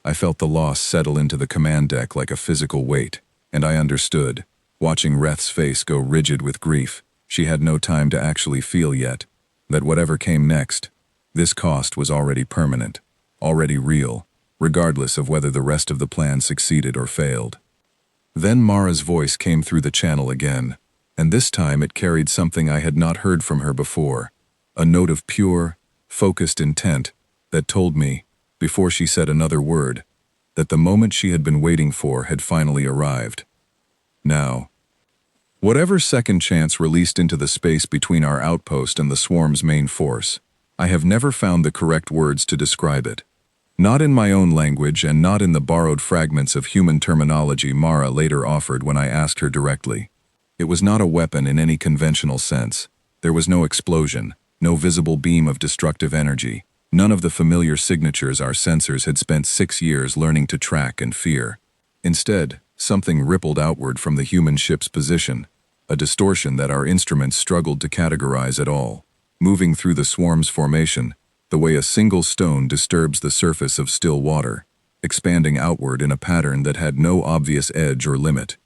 I felt the loss settle into the command deck like a physical weight, and I understood, watching Reth's face go rigid with grief. She had no time to actually feel yet, that whatever came next, this cost was already permanent, already real, regardless of whether the rest of the plan succeeded or failed. Then Mara's voice came through the channel again, and this time it carried something I had not heard from her before, a note of pure, focused intent that told me, before she said another word, that the moment she had been waiting for had finally arrived. Now, whatever second chance released into the space between our outpost and the swarm's main force, I have never found the correct words to describe it. Not in my own language and not in the borrowed fragments of human terminology Mara later offered when I asked her directly. It was not a weapon in any conventional sense. There was no explosion, no visible beam of destructive energy, none of the familiar signatures our sensors had spent 6 years learning to track and fear. Instead, something rippled outward from the human ship's position, a distortion that our instruments struggled to categorize at all, moving through the swarm's formation, the way a single stone disturbs the surface of still water, expanding outward in a pattern that had no obvious edge or limit.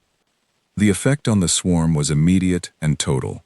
The effect on the swarm was immediate and total.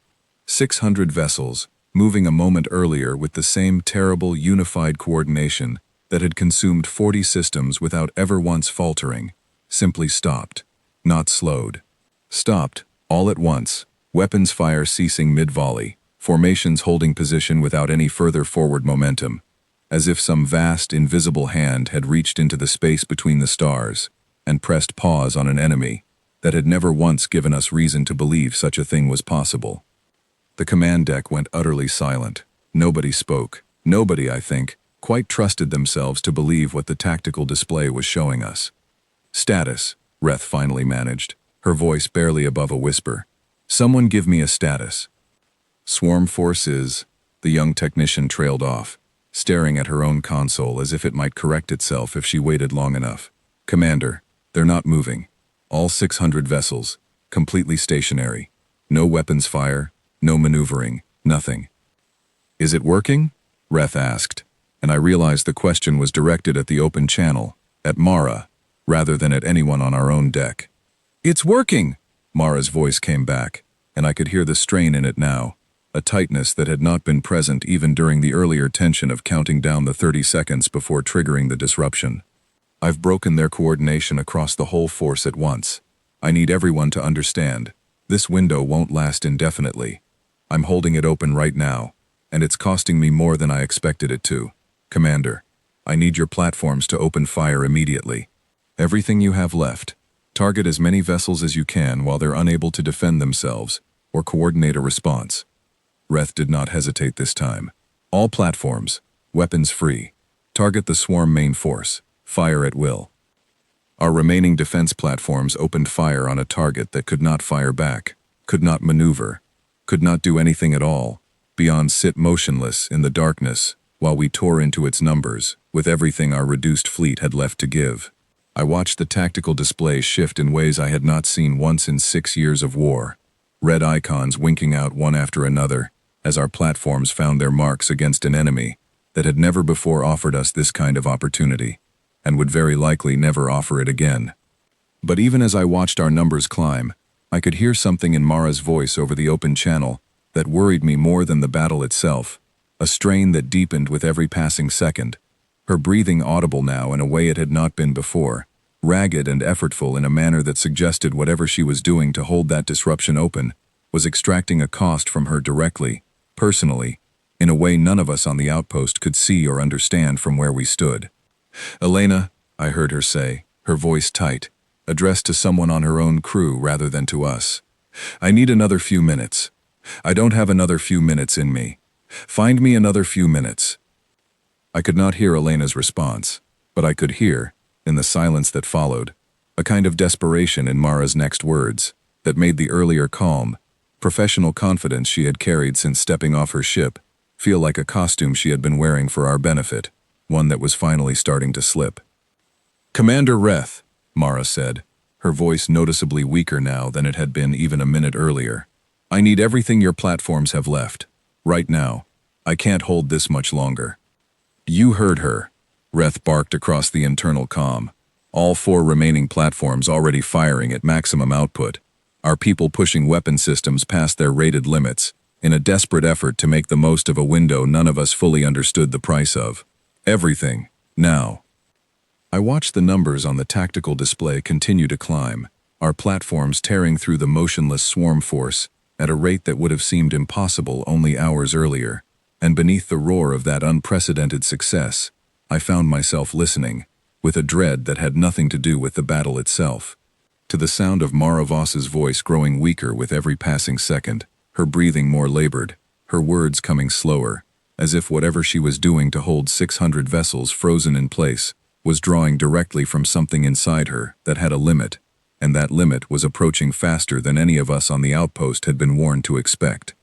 600 vessels, moving a moment earlier with the same terrible unified coordination that had consumed 40 systems without ever once faltering, simply stopped, not slowed. Stopped, all at once, weapons fire ceasing mid-volley, formations holding position without any further forward momentum, as if some vast, invisible hand had reached into the space between the stars and pressed pause on an enemy that had never once given us reason to believe such a thing was possible. The command deck went utterly silent. Nobody spoke. Nobody, I think, quite trusted themselves to believe what the tactical display was showing us. "Status," Reth finally managed, her voice barely above a whisper. "Someone give me a status." "Swarm force is," the young technician trailed off, staring at her own console as if it might correct itself if she waited long enough. "Commander, they're not moving. All 600 vessels, completely stationary. No weapons fire, no maneuvering, nothing." "Is it working?" Reth asked, and I realized the question was directed at the open channel, at Mara, rather than at anyone on our own deck. "It's working!" Mara's voice came back, and I could hear the strain in it now, a tightness that had not been present even during the earlier tension of counting down the 30 seconds before triggering the disruption. "I've broken their coordination across the whole force at once. I need everyone to understand. This window won't last indefinitely. I'm holding it open right now, and it's costing me more than I expected it to. Commander, I need your platforms to open fire immediately. Everything you have left. Target as many vessels as you can while they're unable to defend themselves or coordinate a response. Reth did not hesitate this time. All platforms, weapons free. Target the swarm main force. Fire at will. Our remaining defense platforms opened fire on a target that could not fire back, could not maneuver, could not do anything at all, beyond sit motionless in the darkness while we tore into its numbers with everything our reduced fleet had left to give. I watched the tactical display shift in ways I had not seen once in 6 years of war. Red icons winking out one after another as our platforms found their marks against an enemy that had never before offered us this kind of opportunity, and would very likely never offer it again. But even as I watched our numbers climb, I could hear something in Mara's voice over the open channel that worried me more than the battle itself, a strain that deepened with every passing second, her breathing audible now in a way it had not been before, ragged and effortful in a manner that suggested whatever she was doing to hold that disruption open was extracting a cost from her directly, personally, in a way none of us on the outpost could see or understand from where we stood. "Elena," I heard her say, her voice tight, addressed to someone on her own crew rather than to us. "I need another few minutes. I don't have another few minutes in me. Find me another few minutes." I could not hear Elena's response, but I could hear, in the silence that followed, a kind of desperation in Mara's next words that made the earlier calm, professional confidence she had carried since stepping off her ship feel like a costume she had been wearing for our benefit, one that was finally starting to slip. "Commander Reth," Mara said, her voice noticeably weaker now than it had been even a minute earlier. "I need everything your platforms have left. Right now. I can't hold this much longer." "You heard her," Reth barked across the internal comm. "All 4 remaining platforms already firing at maximum output. Our people pushing weapon systems past their rated limits, in a desperate effort to make the most of a window none of us fully understood the price of. Everything. Now." I watched the numbers on the tactical display continue to climb, our platforms tearing through the motionless swarm force at a rate that would have seemed impossible only hours earlier, and beneath the roar of that unprecedented success, I found myself listening, with a dread that had nothing to do with the battle itself, to the sound of Mara Voss's voice growing weaker with every passing second, her breathing more labored, her words coming slower, as if whatever she was doing to hold 600 vessels frozen in place was drawing directly from something inside her that had a limit, and that limit was approaching faster than any of us on the outpost had been warned to expect.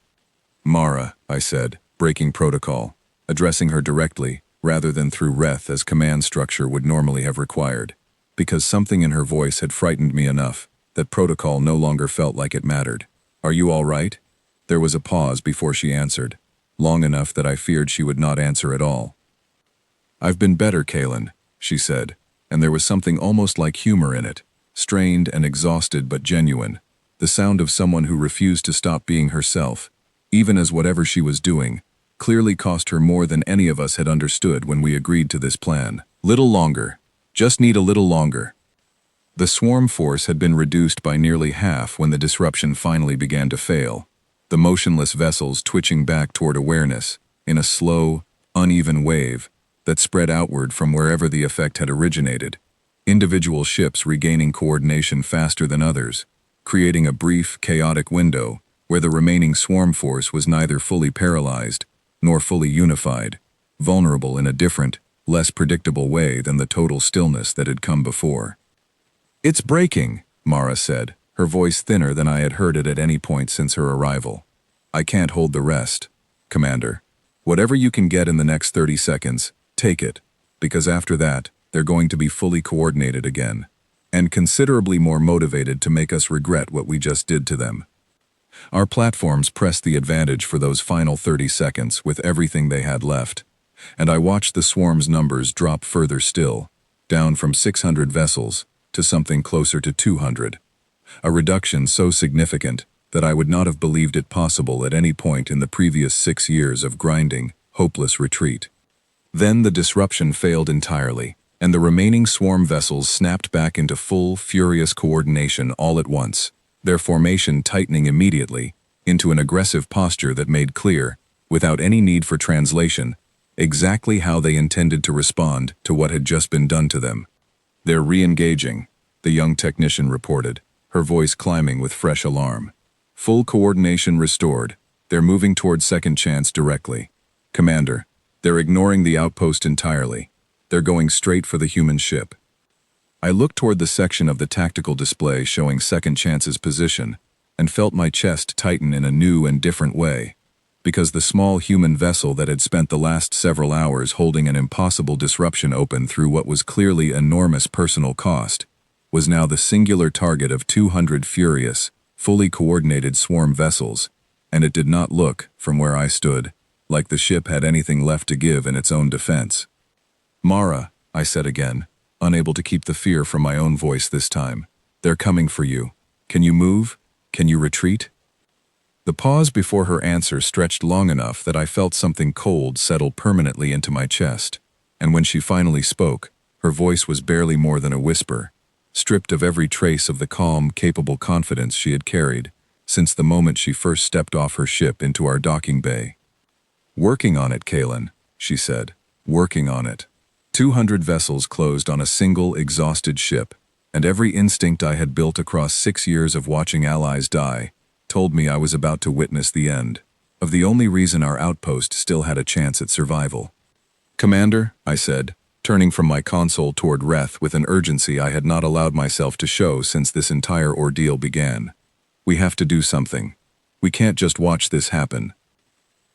"Mara," I said, breaking protocol, addressing her directly, rather than through Reth as command structure would normally have required, because something in her voice had frightened me enough that protocol no longer felt like it mattered. "Are you all right?" There was a pause before she answered, long enough that I feared she would not answer at all. "I've been better, Kaylin," she said, and there was something almost like humor in it, strained and exhausted but genuine, the sound of someone who refused to stop being herself, even as whatever she was doing clearly cost her more than any of us had understood when we agreed to this plan. "Little longer. Just need a little longer." The swarm force had been reduced by nearly half when the disruption finally began to fail, the motionless vessels twitching back toward awareness in a slow, uneven wave that spread outward from wherever the effect had originated, individual ships regaining coordination faster than others, creating a brief, chaotic window where the remaining swarm force was neither fully paralyzed nor fully unified, vulnerable in a different, less predictable way than the total stillness that had come before. "It's breaking," Mara said, her voice thinner than I had heard it at any point since her arrival. "I can't hold the rest, Commander. Whatever you can get in the next 30 seconds, take it, because after that, they're going to be fully coordinated again, and considerably more motivated to make us regret what we just did to them." Our platforms pressed the advantage for those final 30 seconds with everything they had left, and I watched the swarm's numbers drop further still, down from 600 vessels to something closer to 200, a reduction so significant that I would not have believed it possible at any point in the previous 6 years of grinding, hopeless retreat. Then the disruption failed entirely, and the remaining swarm vessels snapped back into full, furious coordination all at once, their formation tightening immediately into an aggressive posture that made clear, without any need for translation, exactly how they intended to respond to what had just been done to them. "They're re-engaging," the young technician reported, her voice climbing with fresh alarm. Full coordination restored. They're moving toward second chance directly. Commander, they're ignoring the outpost entirely. They're going straight for the human ship. I looked toward the section of the tactical display showing second chance's position and felt my chest tighten in a new and different way, because the small human vessel that had spent the last several hours holding an impossible disruption open through what was clearly enormous personal cost was now the singular target of 200 furious, fully coordinated swarm vessels, and it did not look, from where I stood, like the ship had anything left to give in its own defense. Mara, I said again, unable to keep the fear from my own voice this time. They're coming for you. Can you move? Can you retreat? The pause before her answer stretched long enough that I felt something cold settle permanently into my chest, and when she finally spoke, her voice was barely more than a whisper, stripped of every trace of the calm, capable confidence she had carried since the moment she first stepped off her ship into our docking bay. "Working on it, Kalen," she said. "Working on it." 200 vessels closed on a single, exhausted ship, and every instinct I had built across 6 years of watching allies die told me I was about to witness the end of the only reason our outpost still had a chance at survival. "Commander," I said, turning from my console toward Reth with an urgency I had not allowed myself to show since this entire ordeal began. "We have to do something. We can't just watch this happen."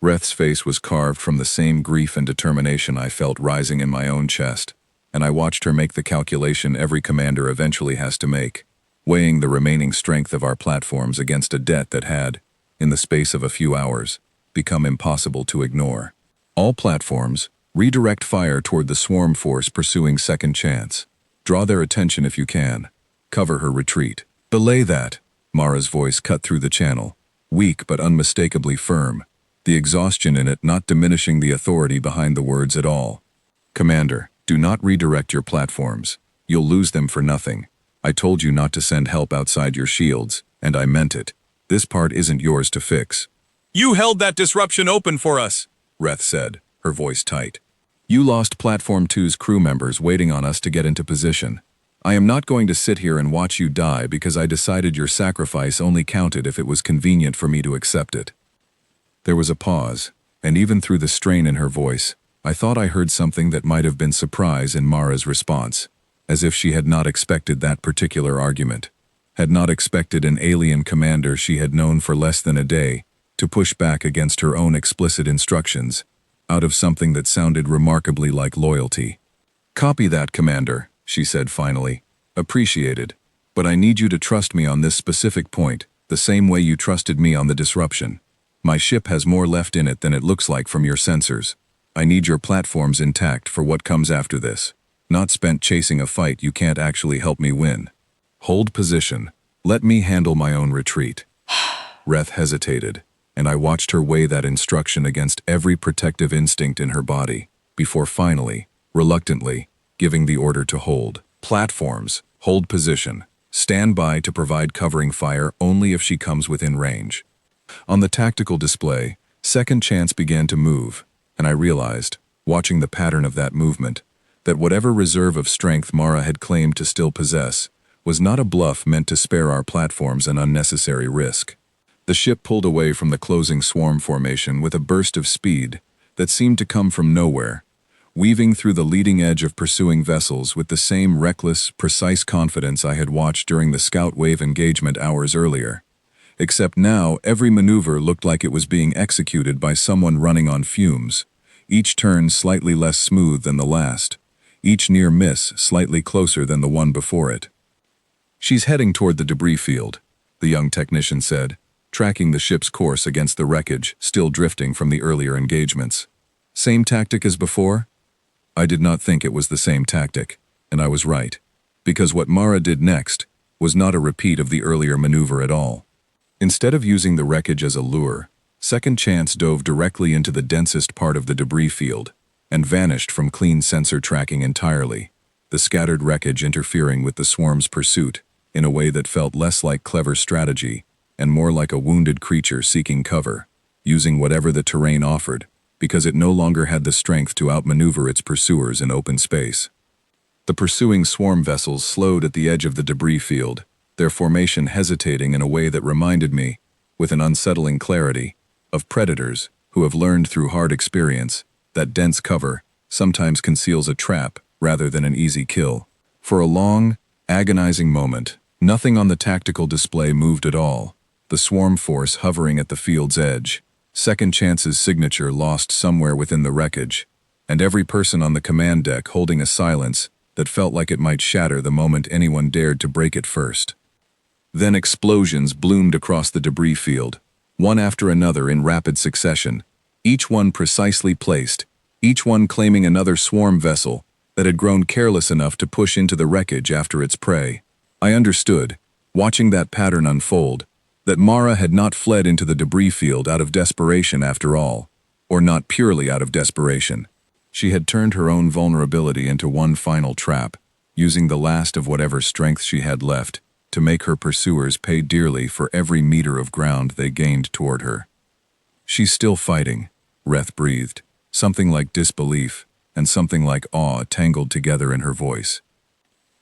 Reth's face was carved from the same grief and determination I felt rising in my own chest, and I watched her make the calculation every commander eventually has to make, weighing the remaining strength of our platforms against a debt that had, in the space of a few hours, become impossible to ignore. "All platforms, redirect fire toward the swarm force pursuing second chance. Draw their attention if you can. Cover her retreat." "Belay that," Mara's voice cut through the channel, weak but unmistakably firm, the exhaustion in it not diminishing the authority behind the words at all. "Commander, do not redirect your platforms. You'll lose them for nothing. I told you not to send help outside your shields, and I meant it. This part isn't yours to fix." "You held that disruption open for us," Reth said, her voice tight. "You lost Platform 2's crew members waiting on us to get into position. I am not going to sit here and watch you die because I decided your sacrifice only counted if it was convenient for me to accept it." There was a pause, and even through the strain in her voice, I thought I heard something that might have been surprise in Mara's response, as if she had not expected that particular argument, had not expected an alien commander she had known for less than a day to push back against her own explicit instructions, out of something that sounded remarkably like loyalty. "Copy that, Commander," she said finally. "Appreciated. But I need you to trust me on this specific point, the same way you trusted me on the disruption. My ship has more left in it than it looks like from your sensors. I need your platforms intact for what comes after this, not spent chasing a fight you can't actually help me win. Hold position. Let me handle my own retreat." Reth hesitated, and I watched her weigh that instruction against every protective instinct in her body, before finally, reluctantly, giving the order to hold. "Platforms, hold position. Stand by to provide covering fire only if she comes within range." On the tactical display, second chance began to move, and I realized, watching the pattern of that movement, that whatever reserve of strength Mara had claimed to still possess was not a bluff meant to spare our platforms an unnecessary risk. The ship pulled away from the closing swarm formation with a burst of speed that seemed to come from nowhere, weaving through the leading edge of pursuing vessels with the same reckless, precise confidence I had watched during the scout wave engagement hours earlier. Except now, every maneuver looked like it was being executed by someone running on fumes, each turn slightly less smooth than the last, each near miss slightly closer than the one before it. "She's heading toward the debris field," the young technician said, tracking the ship's course against the wreckage still drifting from the earlier engagements. "Same tactic as before?" I did not think it was the same tactic, and I was right, because what Mara did next was not a repeat of the earlier maneuver at all. Instead of using the wreckage as a lure, second chance dove directly into the densest part of the debris field and vanished from clean sensor tracking entirely, the scattered wreckage interfering with the swarm's pursuit in a way that felt less like clever strategy and more like a wounded creature seeking cover, using whatever the terrain offered, because it no longer had the strength to outmaneuver its pursuers in open space. The pursuing swarm vessels slowed at the edge of the debris field, their formation hesitating in a way that reminded me, with an unsettling clarity, of predators who have learned through hard experience that dense cover sometimes conceals a trap rather than an easy kill. For a long, agonizing moment, nothing on the tactical display moved at all, the swarm force hovering at the field's edge, Second Chance's signature lost somewhere within the wreckage, and every person on the command deck holding a silence that felt like it might shatter the moment anyone dared to break it first. Then explosions bloomed across the debris field, one after another in rapid succession, each one precisely placed, each one claiming another swarm vessel that had grown careless enough to push into the wreckage after its prey. I understood, watching that pattern unfold, that Mara had not fled into the debris field out of desperation after all, or not purely out of desperation. She had turned her own vulnerability into one final trap, using the last of whatever strength she had left to make her pursuers pay dearly for every meter of ground they gained toward her. "She's still fighting," Reth breathed, something like disbelief and something like awe tangled together in her voice.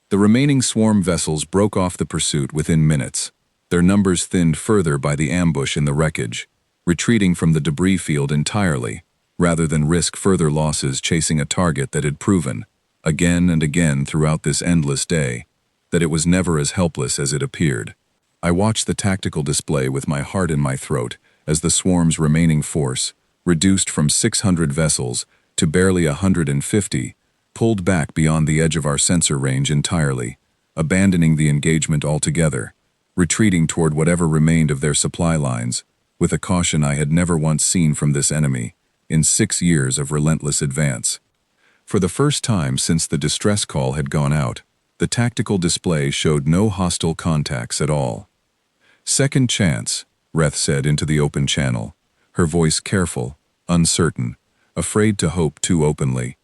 The remaining swarm vessels broke off the pursuit within minutes, their numbers thinned further by the ambush in the wreckage, retreating from the debris field entirely, rather than risk further losses chasing a target that had proven, again and again throughout this endless day, that it was never as helpless as it appeared. I watched the tactical display with my heart in my throat as the swarm's remaining force, reduced from 600 vessels to barely 150, pulled back beyond the edge of our sensor range entirely, abandoning the engagement altogether, retreating toward whatever remained of their supply lines, with a caution I had never once seen from this enemy in 6 years of relentless advance. For the first time since the distress call had gone out, the tactical display showed no hostile contacts at all. "Second Chance," Reth said into the open channel, her voice careful, uncertain, afraid to hope too openly.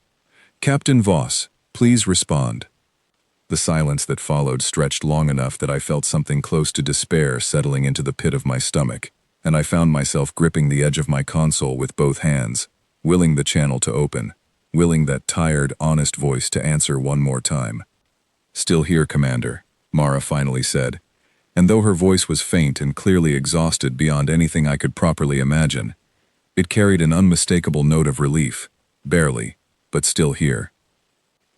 "Captain Voss, please respond." The silence that followed stretched long enough that I felt something close to despair settling into the pit of my stomach, and I found myself gripping the edge of my console with both hands, willing the channel to open, willing that tired, honest voice to answer one more time. "Still here, Commander," Mara finally said, and though her voice was faint and clearly exhausted beyond anything I could properly imagine, it carried an unmistakable note of relief, barely, but still here.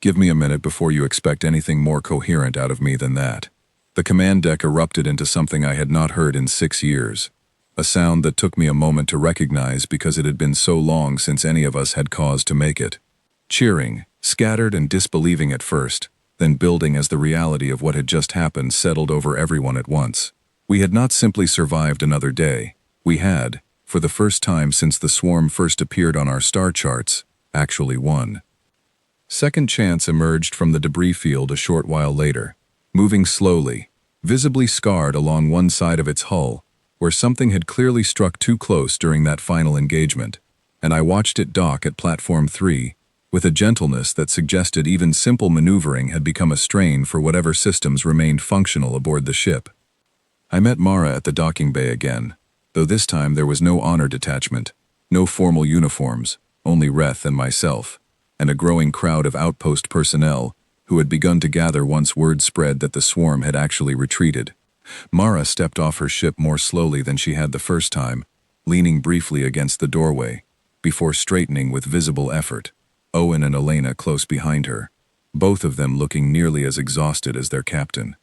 "Give me a minute before you expect anything more coherent out of me than that." The command deck erupted into something I had not heard in 6 years, a sound that took me a moment to recognize because it had been so long since any of us had cause to make it. Cheering, scattered and disbelieving at first, then building as the reality of what had just happened settled over everyone at once. We had not simply survived another day, we had, for the first time since the swarm first appeared on our star charts, actually won. Second Chance emerged from the debris field a short while later, moving slowly, visibly scarred along one side of its hull, where something had clearly struck too close during that final engagement, and I watched it dock at Platform 3, with a gentleness that suggested even simple maneuvering had become a strain for whatever systems remained functional aboard the ship. I met Mara at the docking bay again, though this time there was no honor detachment, no formal uniforms, only Reth and myself, and a growing crowd of outpost personnel who had begun to gather once word spread that the swarm had actually retreated. Mara stepped off her ship more slowly than she had the first time, leaning briefly against the doorway, before straightening with visible effort, Owen and Elena close behind her, both of them looking nearly as exhausted as their captain.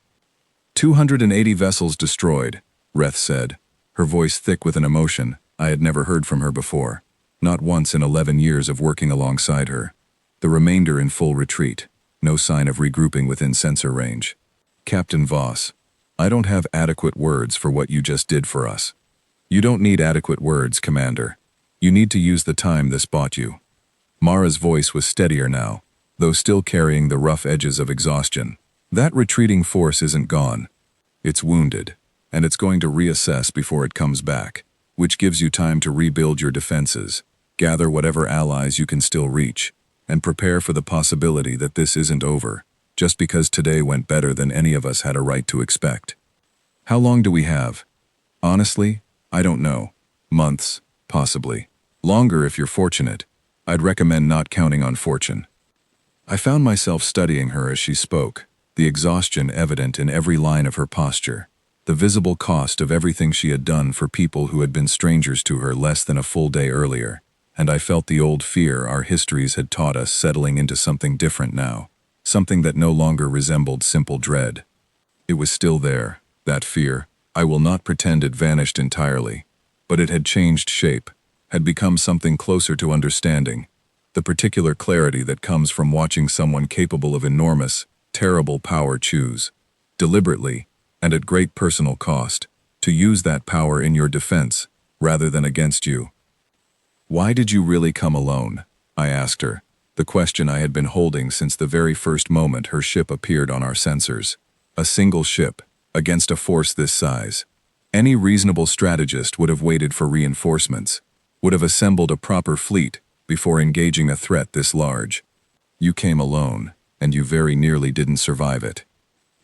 280 vessels destroyed, Reth said, her voice thick with an emotion I had never heard from her before, not once in 11 years of working alongside her. The remainder in full retreat, no sign of regrouping within sensor range. "Captain Voss, I don't have adequate words for what you just did for us." "You don't need adequate words, Commander. You need to use the time this bought you." Mara's voice was steadier now, though still carrying the rough edges of exhaustion. "That retreating force isn't gone. It's wounded, and it's going to reassess before it comes back, which gives you time to rebuild your defenses, gather whatever allies you can still reach, and prepare for the possibility that this isn't over, just because today went better than any of us had a right to expect." "How long do we have?" "Honestly, I don't know. Months, possibly. Longer if you're fortunate. I'd recommend not counting on fortune." I found myself studying her as she spoke, the exhaustion evident in every line of her posture, the visible cost of everything she had done for people who had been strangers to her less than a full day earlier, and I felt the old fear our histories had taught us settling into something different now, something that no longer resembled simple dread. It was still there, that fear. I will not pretend it vanished entirely, but it had changed shape, had become something closer to understanding, the particular clarity that comes from watching someone capable of enormous, terrible power choose, deliberately, and at great personal cost, to use that power in your defense, rather than against you. "Why did you really come alone?" I asked her, the question I had been holding since the very first moment her ship appeared on our sensors. A single ship, against a force this size. Any reasonable strategist would have waited for reinforcements, would have assembled a proper fleet before engaging a threat this large. "You came alone, and you very nearly didn't survive it."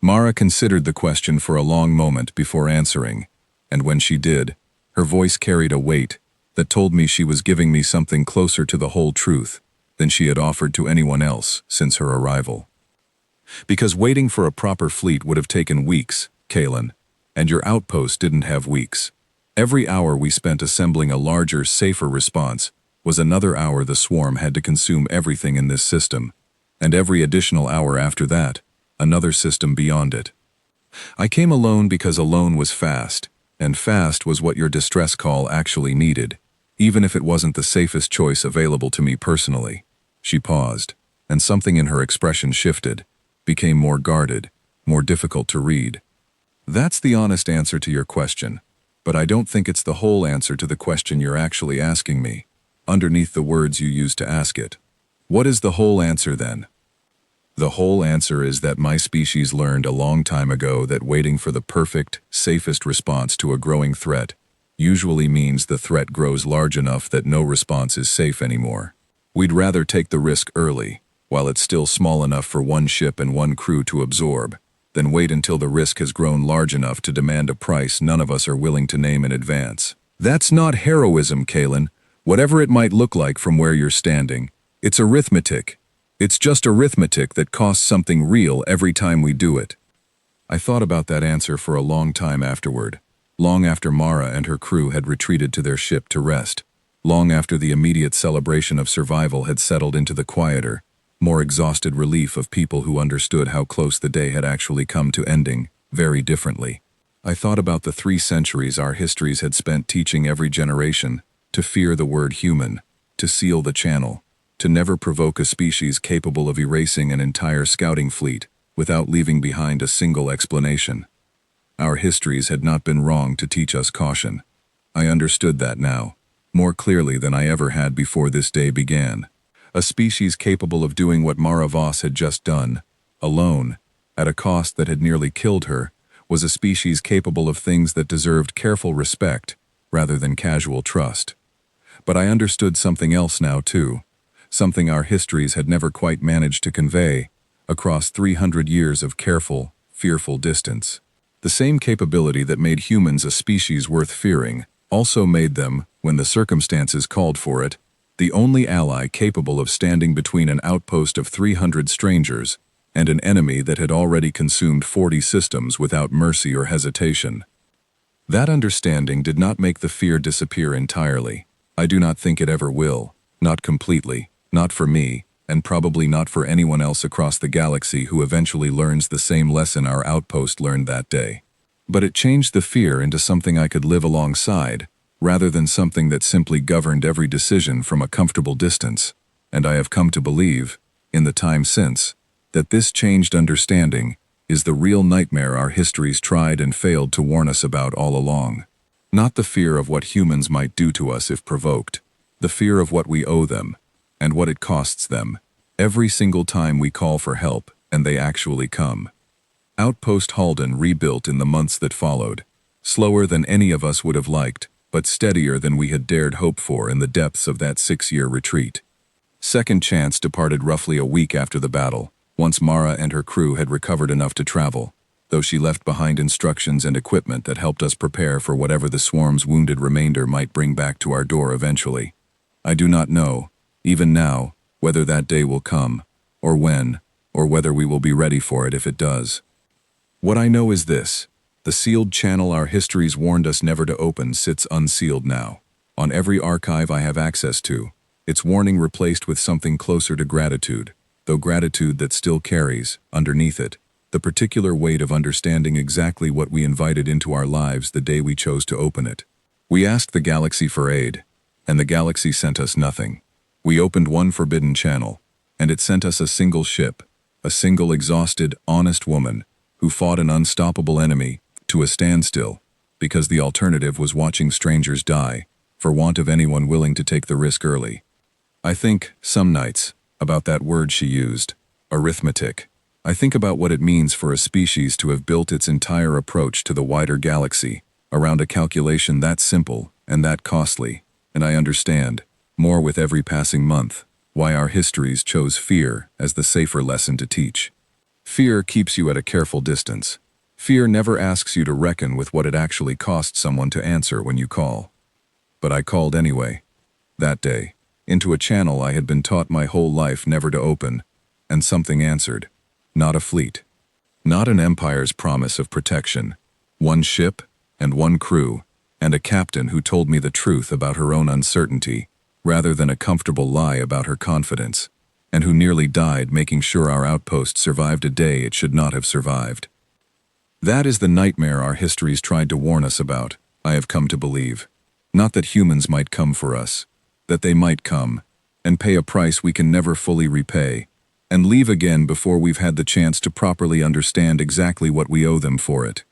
Mara considered the question for a long moment before answering, and when she did, her voice carried a weight that told me she was giving me something closer to the whole truth than she had offered to anyone else since her arrival. "Because waiting for a proper fleet would have taken weeks, Kalen, and your outpost didn't have weeks. Every hour we spent assembling a larger, safer response was another hour the swarm had to consume everything in this system, and every additional hour after that, another system beyond it. I came alone because alone was fast, and fast was what your distress call actually needed, even if it wasn't the safest choice available to me personally." She paused, and something in her expression shifted, became more guarded, more difficult to read. "That's the honest answer to your question, but I don't think it's the whole answer to the question you're actually asking me, underneath the words you used to ask it. What is the whole answer then?" "The whole answer is that my species learned a long time ago that waiting for the perfect, safest response to a growing threat usually means the threat grows large enough that no response is safe anymore. We'd rather take the risk early, while it's still small enough for one ship and one crew to absorb, than wait until the risk has grown large enough to demand a price none of us are willing to name in advance. That's not heroism, Kalen, whatever it might look like from where you're standing. It's arithmetic. It's just arithmetic that costs something real every time we do it." I thought about that answer for a long time afterward, long after Mara and her crew had retreated to their ship to rest, long after the immediate celebration of survival had settled into the quieter, more exhausted relief of people who understood how close the day had actually come to ending, very differently. I thought about the 3 centuries our histories had spent teaching every generation to fear the word human, to seal the channel, to never provoke a species capable of erasing an entire scouting fleet without leaving behind a single explanation. Our histories had not been wrong to teach us caution. I understood that now, more clearly than I ever had before this day began. A species capable of doing what Mara Voss had just done, alone, at a cost that had nearly killed her, was a species capable of things that deserved careful respect rather than casual trust. But I understood something else now too, something our histories had never quite managed to convey across 300 years of careful, fearful distance. The same capability that made humans a species worth fearing also made them, when the circumstances called for it, the only ally capable of standing between an outpost of 300 strangers and an enemy that had already consumed 40 systems without mercy or hesitation. That understanding did not make the fear disappear entirely. I do not think it ever will, not completely, not for me, and probably not for anyone else across the galaxy who eventually learns the same lesson our outpost learned that day. But it changed the fear into something I could live alongside, rather than something that simply governed every decision from a comfortable distance, and I have come to believe, in the time since, that this changed understanding is the real nightmare our histories tried and failed to warn us about all along. Not the fear of what humans might do to us if provoked, the fear of what we owe them, and what it costs them, every single time we call for help and they actually come. Outpost Halden rebuilt in the months that followed, slower than any of us would have liked, but steadier than we had dared hope for in the depths of that 6-year retreat. Second Chance departed roughly a week after the battle, once Mara and her crew had recovered enough to travel, though she left behind instructions and equipment that helped us prepare for whatever the swarm's wounded remainder might bring back to our door eventually. I do not know, even now, whether that day will come, or when, or whether we will be ready for it if it does. What I know is this: the sealed channel our histories warned us never to open sits unsealed now. On every archive I have access to, its warning replaced with something closer to gratitude, though gratitude that still carries, underneath it, the particular weight of understanding exactly what we invited into our lives the day we chose to open it. We asked the galaxy for aid, and the galaxy sent us nothing. We opened one forbidden channel, and it sent us a single ship, a single exhausted, honest woman, who fought an unstoppable enemy to a standstill, because the alternative was watching strangers die, for want of anyone willing to take the risk early. I think, some nights, about that word she used, arithmetic. I think about what it means for a species to have built its entire approach to the wider galaxy around a calculation that simple and that costly, and I understand, more with every passing month, why our histories chose fear as the safer lesson to teach. Fear keeps you at a careful distance. Fear never asks you to reckon with what it actually costs someone to answer when you call. But I called anyway. That day, into a channel I had been taught my whole life never to open, and something answered. Not a fleet. Not an empire's promise of protection. One ship, and one crew, and a captain who told me the truth about her own uncertainty, rather than a comfortable lie about her confidence, and who nearly died making sure our outpost survived a day it should not have survived. That is the nightmare our histories tried to warn us about, I have come to believe. Not that humans might come for us, that they might come, and pay a price we can never fully repay, and leave again before we've had the chance to properly understand exactly what we owe them for it.